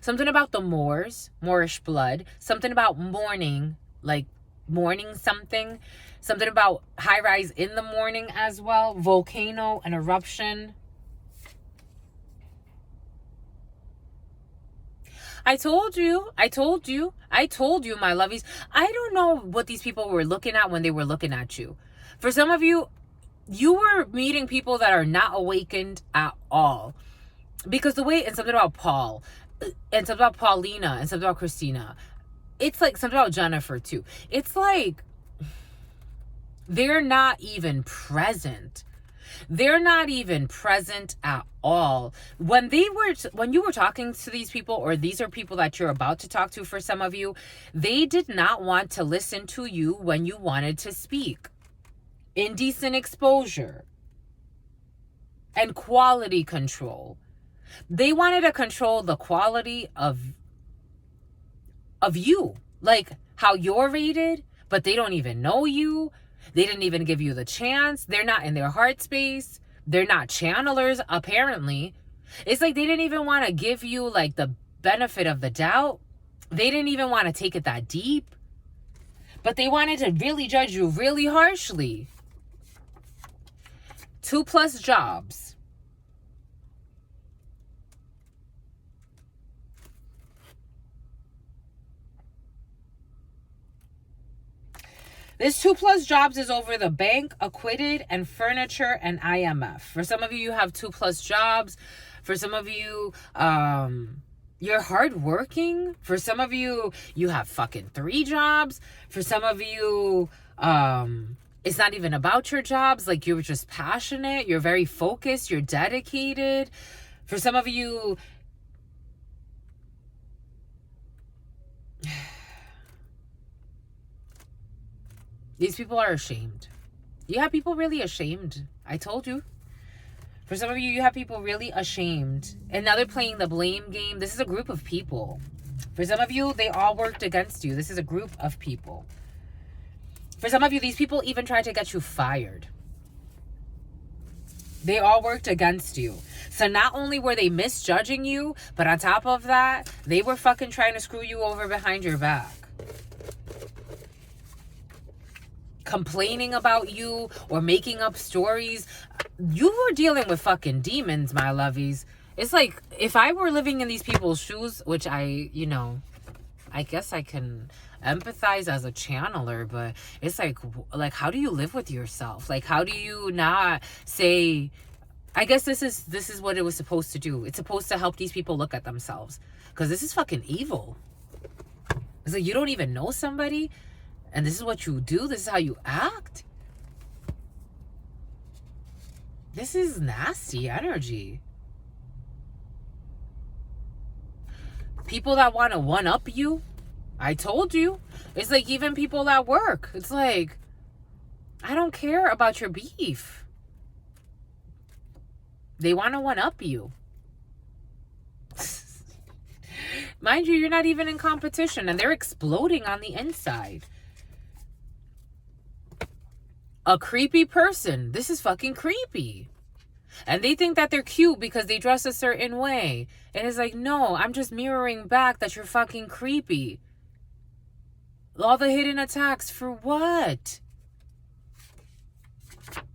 [SPEAKER 1] Something about the Moorish blood. Something about morning, like morning something. Something about high rise in the morning as well. Volcano, an eruption. I told you, my lovies. I don't know what these people were looking at when they were looking at you. For some of you, you were meeting people that are not awakened at all. Because the way, and something about Paul, and something about Paulina, and something about Christina. It's like something about Jennifer too. It's like they're not even present. They're not even present at all. When you were talking to these people, or these are people that you're about to talk to for some of you, they did not want to listen to you when you wanted to speak. Indecent exposure and quality control. They wanted to control the quality of you, like how you're rated, but they don't even know you. They didn't even give you the chance. They're not in their heart space. They're not channelers, apparently. It's like they didn't even want to give you like the benefit of the doubt. They didn't even want to take it that deep. But they wanted to really judge you really harshly. 2+ jobs. This 2+ jobs is over the bank, acquitted, and furniture, and IMF. For some of you, you have 2+ jobs. For some of you, you're hardworking. For some of you, you have fucking 3 jobs. For some of you, it's not even about your jobs. Like, you're just passionate. You're very focused. You're dedicated. For some of you, these people are ashamed. You have people really ashamed. I told you. For some of you, you have people really ashamed. And now they're playing the blame game. This is a group of people. For some of you, they all worked against you. This is a group of people. For some of you, these people even tried to get you fired. They all worked against you. So not only were they misjudging you, but on top of that, they were fucking trying to screw you over behind your back. Complaining about you or making up stories. You were dealing with fucking demons, my lovies. It's like, if I were living in these people's shoes, which I guess I can empathize as a channeler, but it's like how do you live with yourself? Like, how do you not say, I guess this is what it was supposed to do. It's supposed to help these people look at themselves, because this is fucking evil. It's like, you don't even know somebody, and this is what you do. This is how you act. This is nasty energy. People that want to one-up you. I told you. It's like even people at work. It's like, I don't care about your beef. They want to one-up you. Mind you, you're not even in competition, and they're exploding on the inside. A creepy person. This is fucking creepy. And they think that they're cute because they dress a certain way. And it's like, no, I'm just mirroring back that you're fucking creepy. All the hidden attacks for what?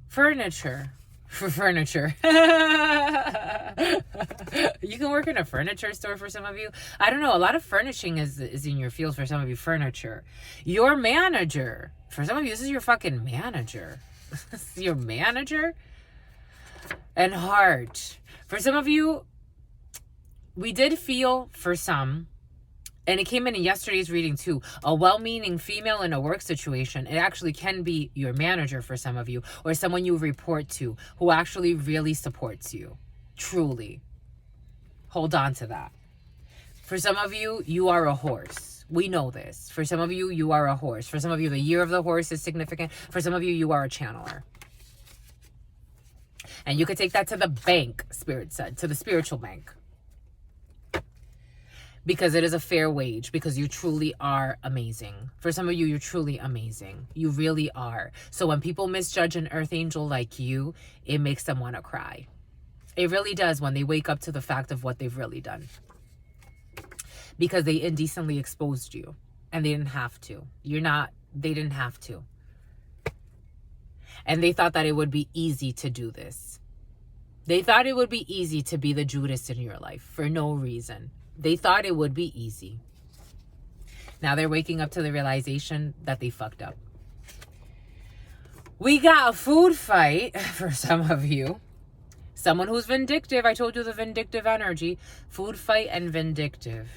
[SPEAKER 1] Furniture. For furniture. You can work in a furniture store for some of you. I don't know. A lot of furnishing is in your field for some of you. Furniture. Your manager. For some of you, this is your fucking manager. This is your manager. And heart. For some of you, we did feel for some, and it came in yesterday's reading too, a well-meaning female in a work situation. It actually can be your manager for some of you, or someone you report to who actually really supports you. Truly. Hold on to that. For some of you, you are a horse. We know this. For some of you, you are a horse. For some of you, the year of the horse is significant. For some of you, you are a channeler. And you could take that to the bank, Spirit said, to the spiritual bank. Because it is a fair wage, because you truly are amazing. For some of you, you're truly amazing. You really are. So when people misjudge an earth angel like you, it makes them want to cry. It really does when they wake up to the fact of what they've really done. Because they indecently exposed you. And they didn't have to. They didn't have to. And they thought that it would be easy to do this. They thought it would be easy to be the Judas in your life for no reason. They thought it would be easy. Now they're waking up to the realization that they fucked up. We got a food fight for some of you. Someone who's vindictive. I told you the vindictive energy. Food fight and vindictive.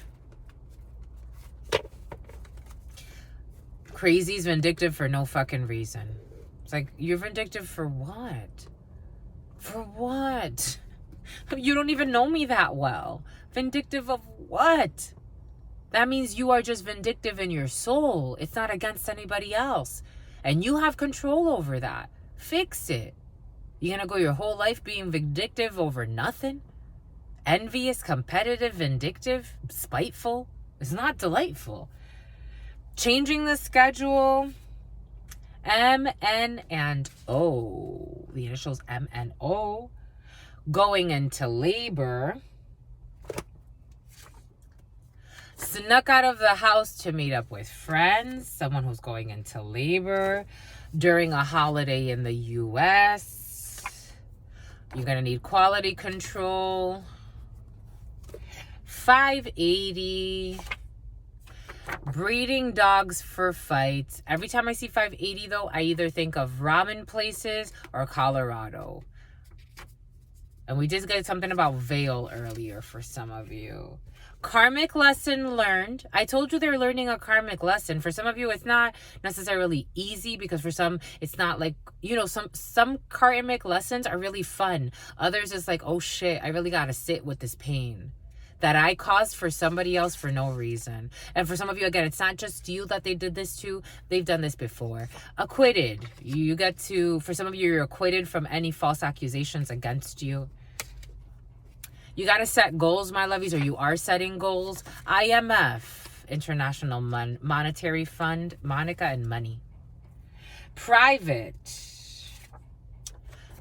[SPEAKER 1] Crazy's vindictive for no fucking reason. It's like, you're vindictive for what? For what? You don't even know me that well. Vindictive of what? That means you are just vindictive in your soul. It's not against anybody else. And you have control over that. Fix it. You're going to go your whole life being vindictive over nothing? Envious, competitive, vindictive, spiteful? It's not delightful. Changing the schedule. M, N, and O. The initials M and O. Going into labor. Snuck out of the house to meet up with friends. Someone who's going into labor. During a holiday in the U.S. You're going to need quality control. 580. Breeding dogs for fights. Every time I see 580 though, I either think of ramen places or Colorado. And we did get something about veil earlier for some of you. Karmic lesson learned. I told you they're learning a karmic lesson. For some of you, it's not necessarily easy, because for some, it's not like, you know, some karmic lessons are really fun. Others is like, oh shit, I really got to sit with this pain that I caused for somebody else for no reason. And for some of you, again, it's not just you that they did this to. They've done this before. Acquitted. You get to, for some of you, you're acquitted from any false accusations against you. You got to set goals, my lovies, or you are setting goals. IMF, International Monetary Fund, Monica and money. Private.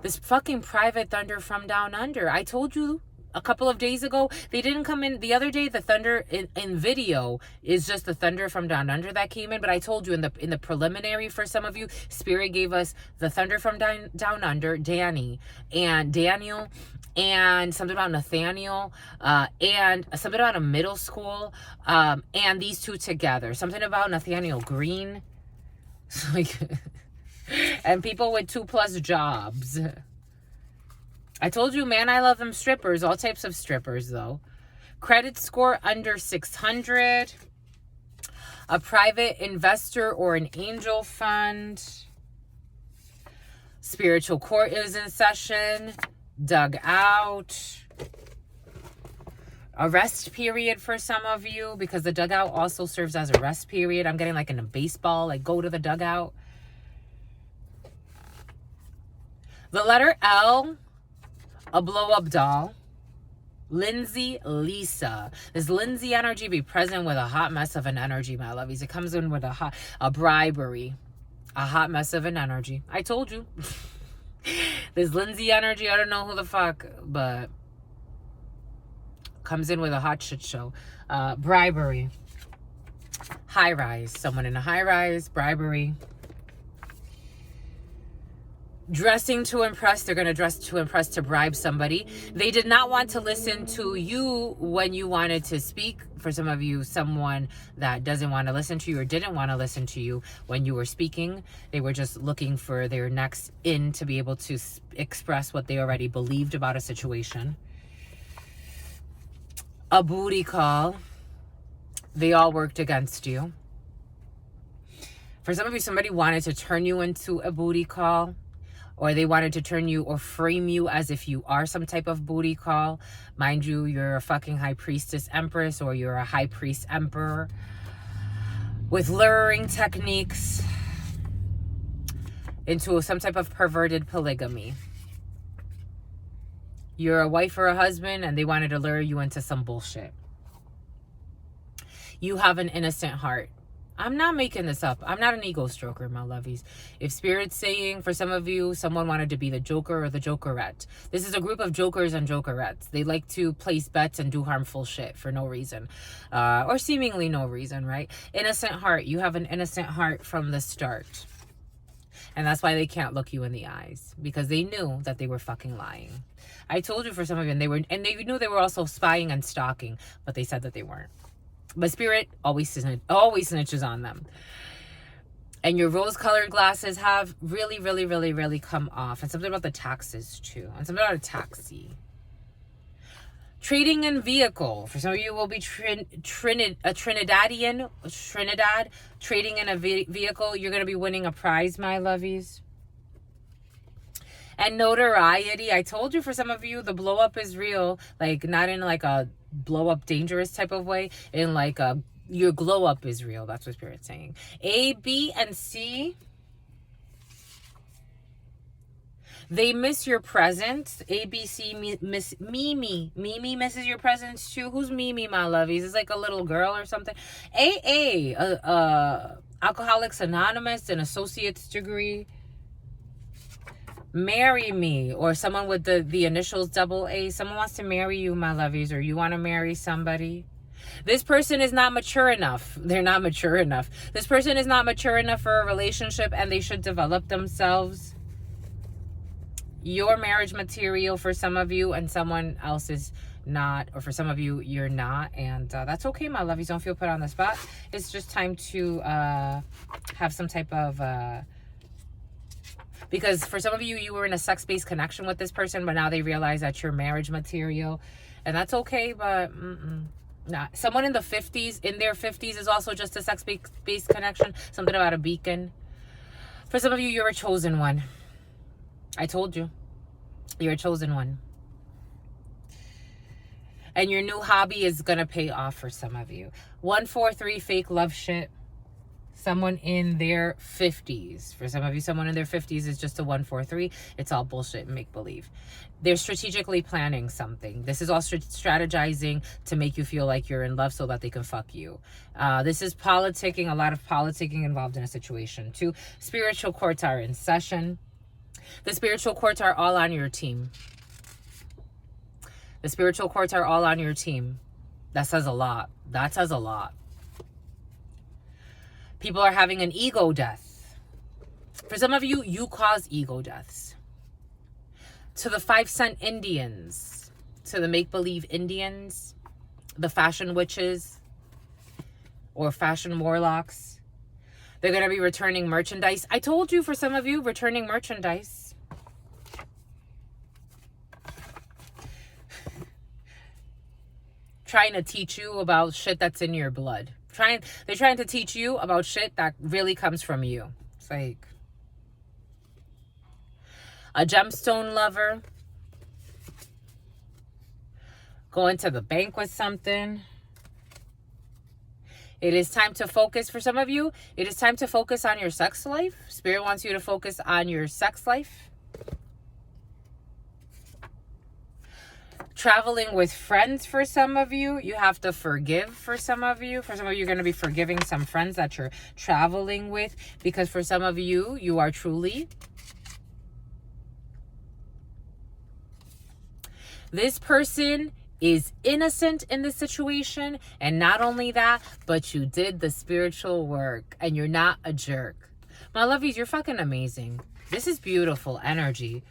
[SPEAKER 1] This fucking private thunder from down under. I told you a couple of days ago, they didn't come in. The other day, the thunder in video is just the thunder from down under that came in. But I told you in the preliminary, for some of you, Spirit gave us the thunder from down under, Danny and Daniel, and something about Nathaniel, and something about a middle school, and these two together. Something about Nathaniel Green, like, and people with 2+ jobs. I told you, man, I love them strippers. All types of strippers, though. Credit score under 600. A private investor or an angel fund. Spiritual court is in session. Dug out. A rest period for some of you, because the dugout also serves as a rest period. I'm getting like in a baseball, like go to the dugout. The letter L. A blow-up doll. Lindsay, Lisa. This Lindsay energy be present with a hot mess of an energy, my lovies. It comes in with a bribery. A hot mess of an energy. I told you. This Lindsay energy, I don't know who the fuck, but comes in with a hot shit show. Bribery. High rise. Someone in a high rise. Bribery. dressing to impress. They're going to dress to impress, to bribe somebody. They did not want to listen to you when you wanted to speak. For some of you, someone that doesn't want to listen to you or didn't want to listen to you when you were speaking. They were just looking for their next in to be able to express what they already believed about a situation. A booty call. They all worked against you. For some of you, somebody wanted to turn you into a booty call, or they wanted to turn you or frame you as if you are some type of booty call. Mind you, you're a fucking high priestess empress, or you're a high priest emperor with luring techniques into some type of perverted polygamy. You're a wife or a husband, and they wanted to lure you into some bullshit. You have an innocent heart. I'm not making this up. I'm not an ego stroker, my lovies. If Spirit's saying, for some of you, someone wanted to be the Joker or the Jokerette. This is a group of Jokers and Jokerettes. They like to place bets and do harmful shit for no reason. Or seemingly no reason, right? Innocent heart. You have an innocent heart from the start. And that's why they can't look you in the eyes. Because they knew that they were fucking lying. I told you for some of you, and they knew they were also spying and stalking. But they said that they weren't. But Spirit always snitches on them. And your rose-colored glasses have really, really, really, really come off. And something about the taxes, too. And something about a taxi. Trading in vehicle. For some of you will be Trinidad, trading in a vehicle. You're going to be winning a prize, my lovies. And notoriety. I told you, for some of you, the blow up is real. Like, not in like a blow up dangerous type of way. In like your glow up is real. That's what Spirit's saying. A, B, and C. They miss your presence. A, B, C miss Mimi. Mimi misses your presence too. Who's Mimi, my lovies? It's like a little girl or something. AA. Alcoholics Anonymous, an associate's degree. Marry me, or someone with the initials AA. Someone wants to marry you, my lovies, or you want to marry somebody. This person is not mature enough. They're not mature enough. This person is not mature enough for a relationship, and they should develop themselves. Your marriage material for some of you, and someone else is not, or for some of you, you're not, and that's okay, my lovies. Don't feel put on the spot. It's just time to have some type of because for some of you, you were in a sex-based connection with this person, but now they realize that you're marriage material. And that's okay, but nah. Someone in their 50s is also just a sex-based connection. Something about a beacon. For some of you, you're a chosen one. I told you. You're a chosen one. And your new hobby is going to pay off for some of you. 143 fake love shit. Someone in their 50s. For some of you, someone in their 50s is just a 143. It's all bullshit and make-believe. They're strategically planning something. This is all strategizing to make you feel like you're in love so that they can fuck you. This is politicking, a lot of politicking involved in a situation too. Spiritual courts are in session. The spiritual courts are all on your team. The spiritual courts are all on your team. That says a lot. That says a lot. People are having an ego death. For some of you, you cause ego deaths. To the 5 cent Indians, to the make-believe Indians, the fashion witches, or fashion warlocks, they're going to be returning merchandise. I told you, for some of you, returning merchandise. Trying to teach you about shit that's in your blood. They're trying to teach you about shit that really comes from you. It's like a gemstone lover. Going to the bank with something. It is time to focus. For some of you, it is time to focus on your sex life. Spirit wants you to focus on your sex life. Traveling with friends for some of you. You have to forgive for some of you. For some of you, you're going to be forgiving some friends that you're traveling with. Because for some of you, you are truly. This person is innocent in this situation. And not only that, but you did the spiritual work. And you're not a jerk. My lovies, you're fucking amazing. This is beautiful energy.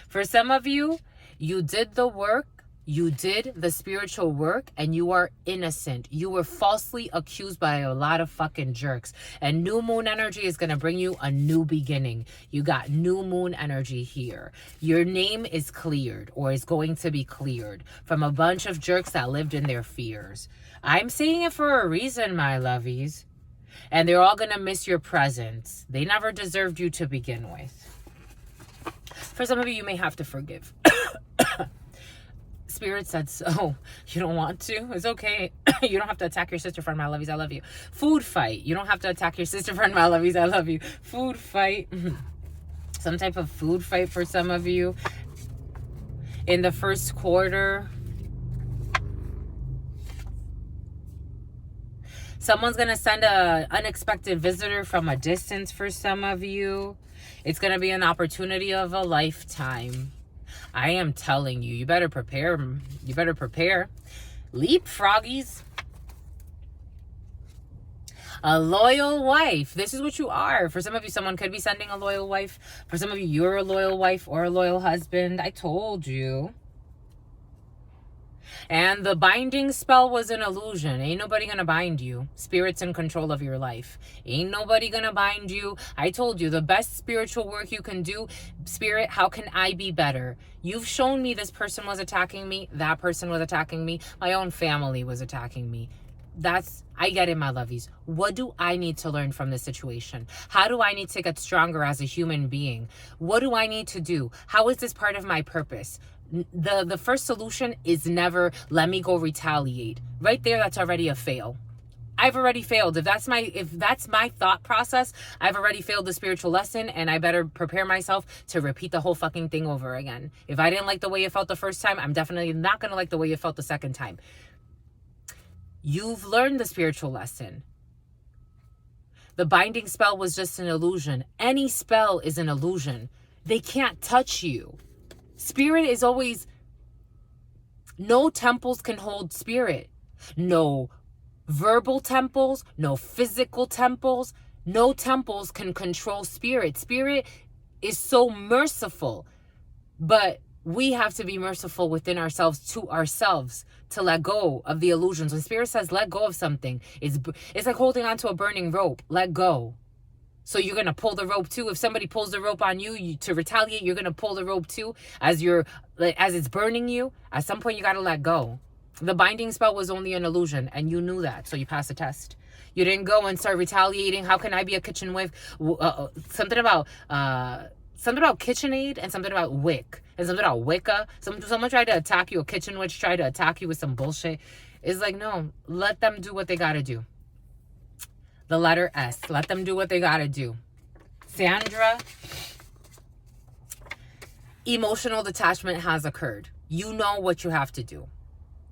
[SPEAKER 1] For some of you, you did the work. You did the spiritual work and you are innocent. You were falsely accused by a lot of fucking jerks. And new moon energy is going to bring you a new beginning. You got new moon energy here. Your name is cleared or is going to be cleared from a bunch of jerks that lived in their fears. I'm saying it for a reason, my lovies. And they're all going to miss your presence. They never deserved you to begin with. For some of you, you may have to forgive. Spirit said so. You don't want to? It's okay. You don't have to attack your sister friend, my lovies. I love you. Food fight. You don't have to attack your sister friend, my lovies. I love you. Food fight. Some type of food fight for some of you. In the first quarter. Someone's going to send an unexpected visitor from a distance for some of you. It's going to be an opportunity of a lifetime. I am telling you, you better prepare. You better prepare. Leapfroggies. A loyal wife. This is what you are. For some of you, someone could be sending a loyal wife. For some of you, you're a loyal wife or a loyal husband. I told you. And the binding spell was an illusion. Ain't nobody gonna bind you. Spirit's in control of your life. Ain't nobody gonna bind you. I told you, the best spiritual work you can do, Spirit, how can I be better? You've shown me this person was attacking me. That person was attacking me. My own family was attacking me. I get it, my lovies. What do I need to learn from this situation? How do I need to get stronger as a human being? What do I need to do? How is this part of my purpose? The first solution is never let me go retaliate. Right there, that's already a fail. I've already failed. If that's my thought process, I've already failed the spiritual lesson, and I better prepare myself to repeat the whole fucking thing over again. If I didn't like the way it felt the first time, I'm definitely not going to like the way it felt the second time. You've learned the spiritual lesson. The binding spell was just an illusion. Any spell is an illusion. They can't touch you. Spirit is always, no temples can hold spirit. No verbal temples, no physical temples, no temples can control spirit. Spirit is so merciful, but we have to be merciful within ourselves to let go of the illusions. When Spirit says let go of something, it's like holding on to a burning rope. Let go. So you're going to pull the rope too. If somebody pulls the rope on you to retaliate, you're going to pull the rope too as it's burning you. At some point, you got to let go. The binding spell was only an illusion, and you knew that, so you passed the test. You didn't go and start retaliating. How can I be a kitchen wife? Something about KitchenAid and something about Wick and something about Wicca. Someone tried to attack you. A kitchen witch tried to attack you with some bullshit. It's like, no, let them do what they got to do. The letter S. Let them do what they got to do. Sandra, emotional detachment has occurred. You know what you have to do.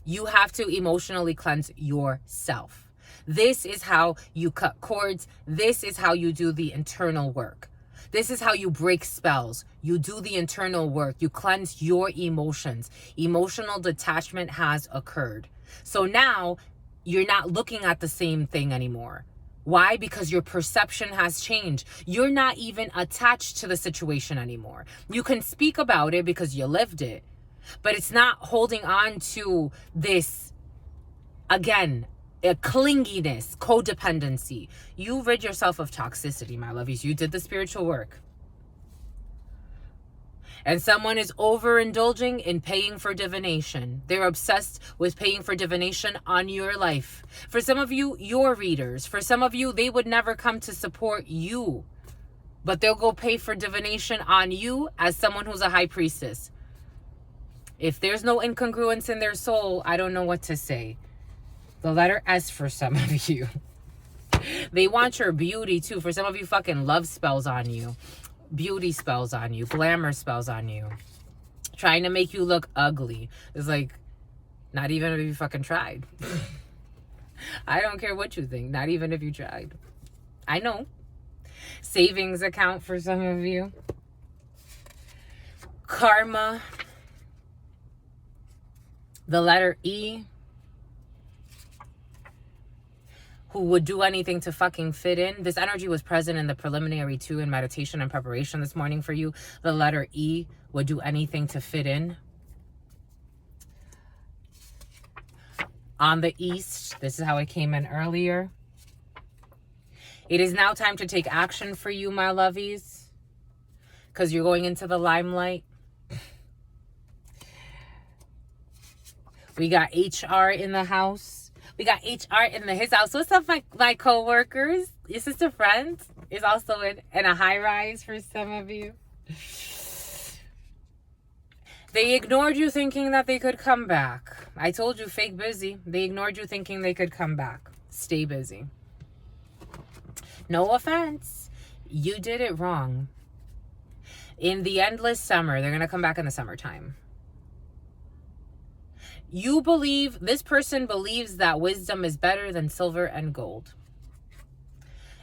[SPEAKER 1] You have to emotionally cleanse yourself. This is how you cut cords. This is how you do the internal work. This is how you break spells. You do the internal work. You cleanse your emotions. Emotional detachment has occurred. So now you're not looking at the same thing anymore. Why? Because your perception has changed. You're not even attached to the situation anymore. You can speak about it because you lived it, but it's not holding on to this, again, a clinginess, codependency. You rid yourself of toxicity, my lovies. You did the spiritual work. And someone is overindulging in paying for divination. They're obsessed with paying for divination on your life. For some of you, your readers. For some of you, they would never come to support you. But they'll go pay for divination on you as someone who's a high priestess. If there's no incongruence in their soul, I don't know what to say. The letter S for some of you. They want your beauty too. For some of you, fucking love spells on you. Beauty spells on you. Glamour spells on you. Trying to make you look ugly. It's like, not even if you fucking tried. I don't care what you think. Not even if you tried. I know. Savings account for some of you. Karma. The letter E. who would do anything to fucking fit in. This energy was present in the preliminary too, in meditation and preparation this morning for you. The letter E would do anything to fit in. On the East, this is how it came in earlier. It is now time to take action for you, my lovies, because you're going into the limelight. We got HR in the house. We got HR in his house. What's up, my co-workers? Your sister friend is also in a high rise for some of you. They ignored you thinking that they could come back. I told you, fake busy. They ignored you thinking they could come back. Stay busy. No offense. You did it wrong. In the endless summer, they're going to come back in the summertime. You believe, this person believes that wisdom is better than silver and gold.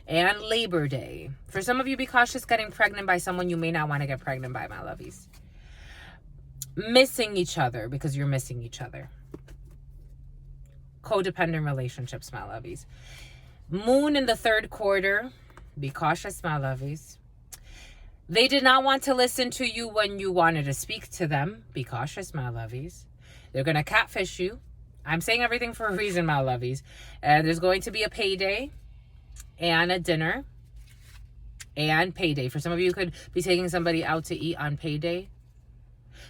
[SPEAKER 1] And Labor Day. For some of you, be cautious getting pregnant by someone you may not want to get pregnant by, my lovies. Missing each other because you're missing each other. Codependent relationships, my lovies. Moon in the third quarter. Be cautious, my lovies. They did not want to listen to you when you wanted to speak to them. Be cautious, my lovies. They're going to catfish you. I'm saying everything for a reason, my lovies. And there's going to be a payday and a dinner and payday. For some of you, could be taking somebody out to eat on payday.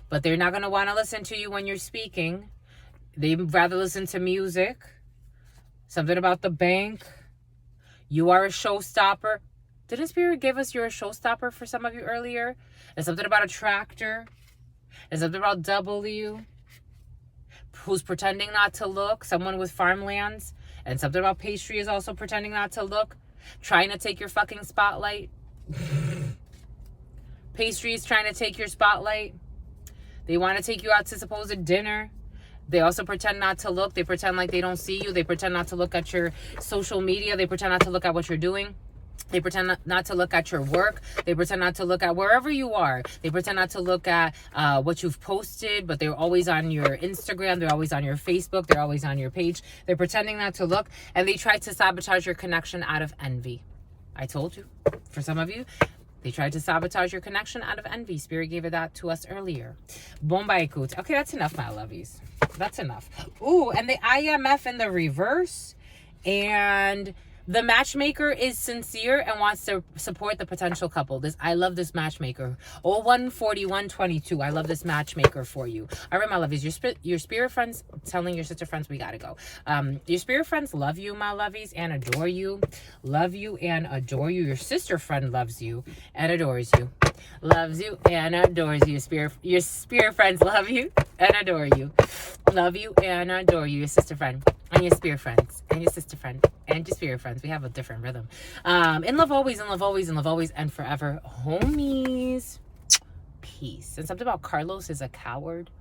[SPEAKER 1] But they're not going to want to listen to you when you're speaking. They'd rather listen to music. Something about the bank. You are a showstopper. Didn't Spirit give us you're a showstopper for some of you earlier? And something about a tractor. And something about W. Who's pretending not to look. Someone with farmlands. And something about pastry is also pretending not to look. Trying to take your fucking spotlight. Pastry is trying to take your spotlight. They want to take you out to supposed dinner. They also pretend not to look. They pretend like they don't see you. They pretend not to look at your social media. They pretend not to look at what you're doing. They pretend not to look at your work. They pretend not to look at wherever you are. They pretend not to look at what you've posted, but they're always on your Instagram. They're always on your Facebook. They're always on your page. They're pretending not to look, and they try to sabotage your connection out of envy. I told you. For some of you, they tried to sabotage your connection out of envy. Spirit gave it that to us earlier. Bombaikut. Okay, that's enough, my lovies. That's enough. Ooh, and the IMF in the reverse. And the matchmaker is sincere and wants to support the potential couple. I love this matchmaker. 014122. I love this matchmaker for you. All right, my lovies. Your spirit friends telling your sister friends we gotta go. Your spirit friends love you, my lovies, and adore you. Love you and adore you. Your sister friend loves you and adores you. Loves you and adores you. Your spirit friends love you and adore you. Love you and adore you. Your sister friend. And your spirit friends, and your sister friend, and your spirit friends. We have a different rhythm. In love always, in love always, in love always, and forever. Homies. Peace. And something about Carlos is a coward.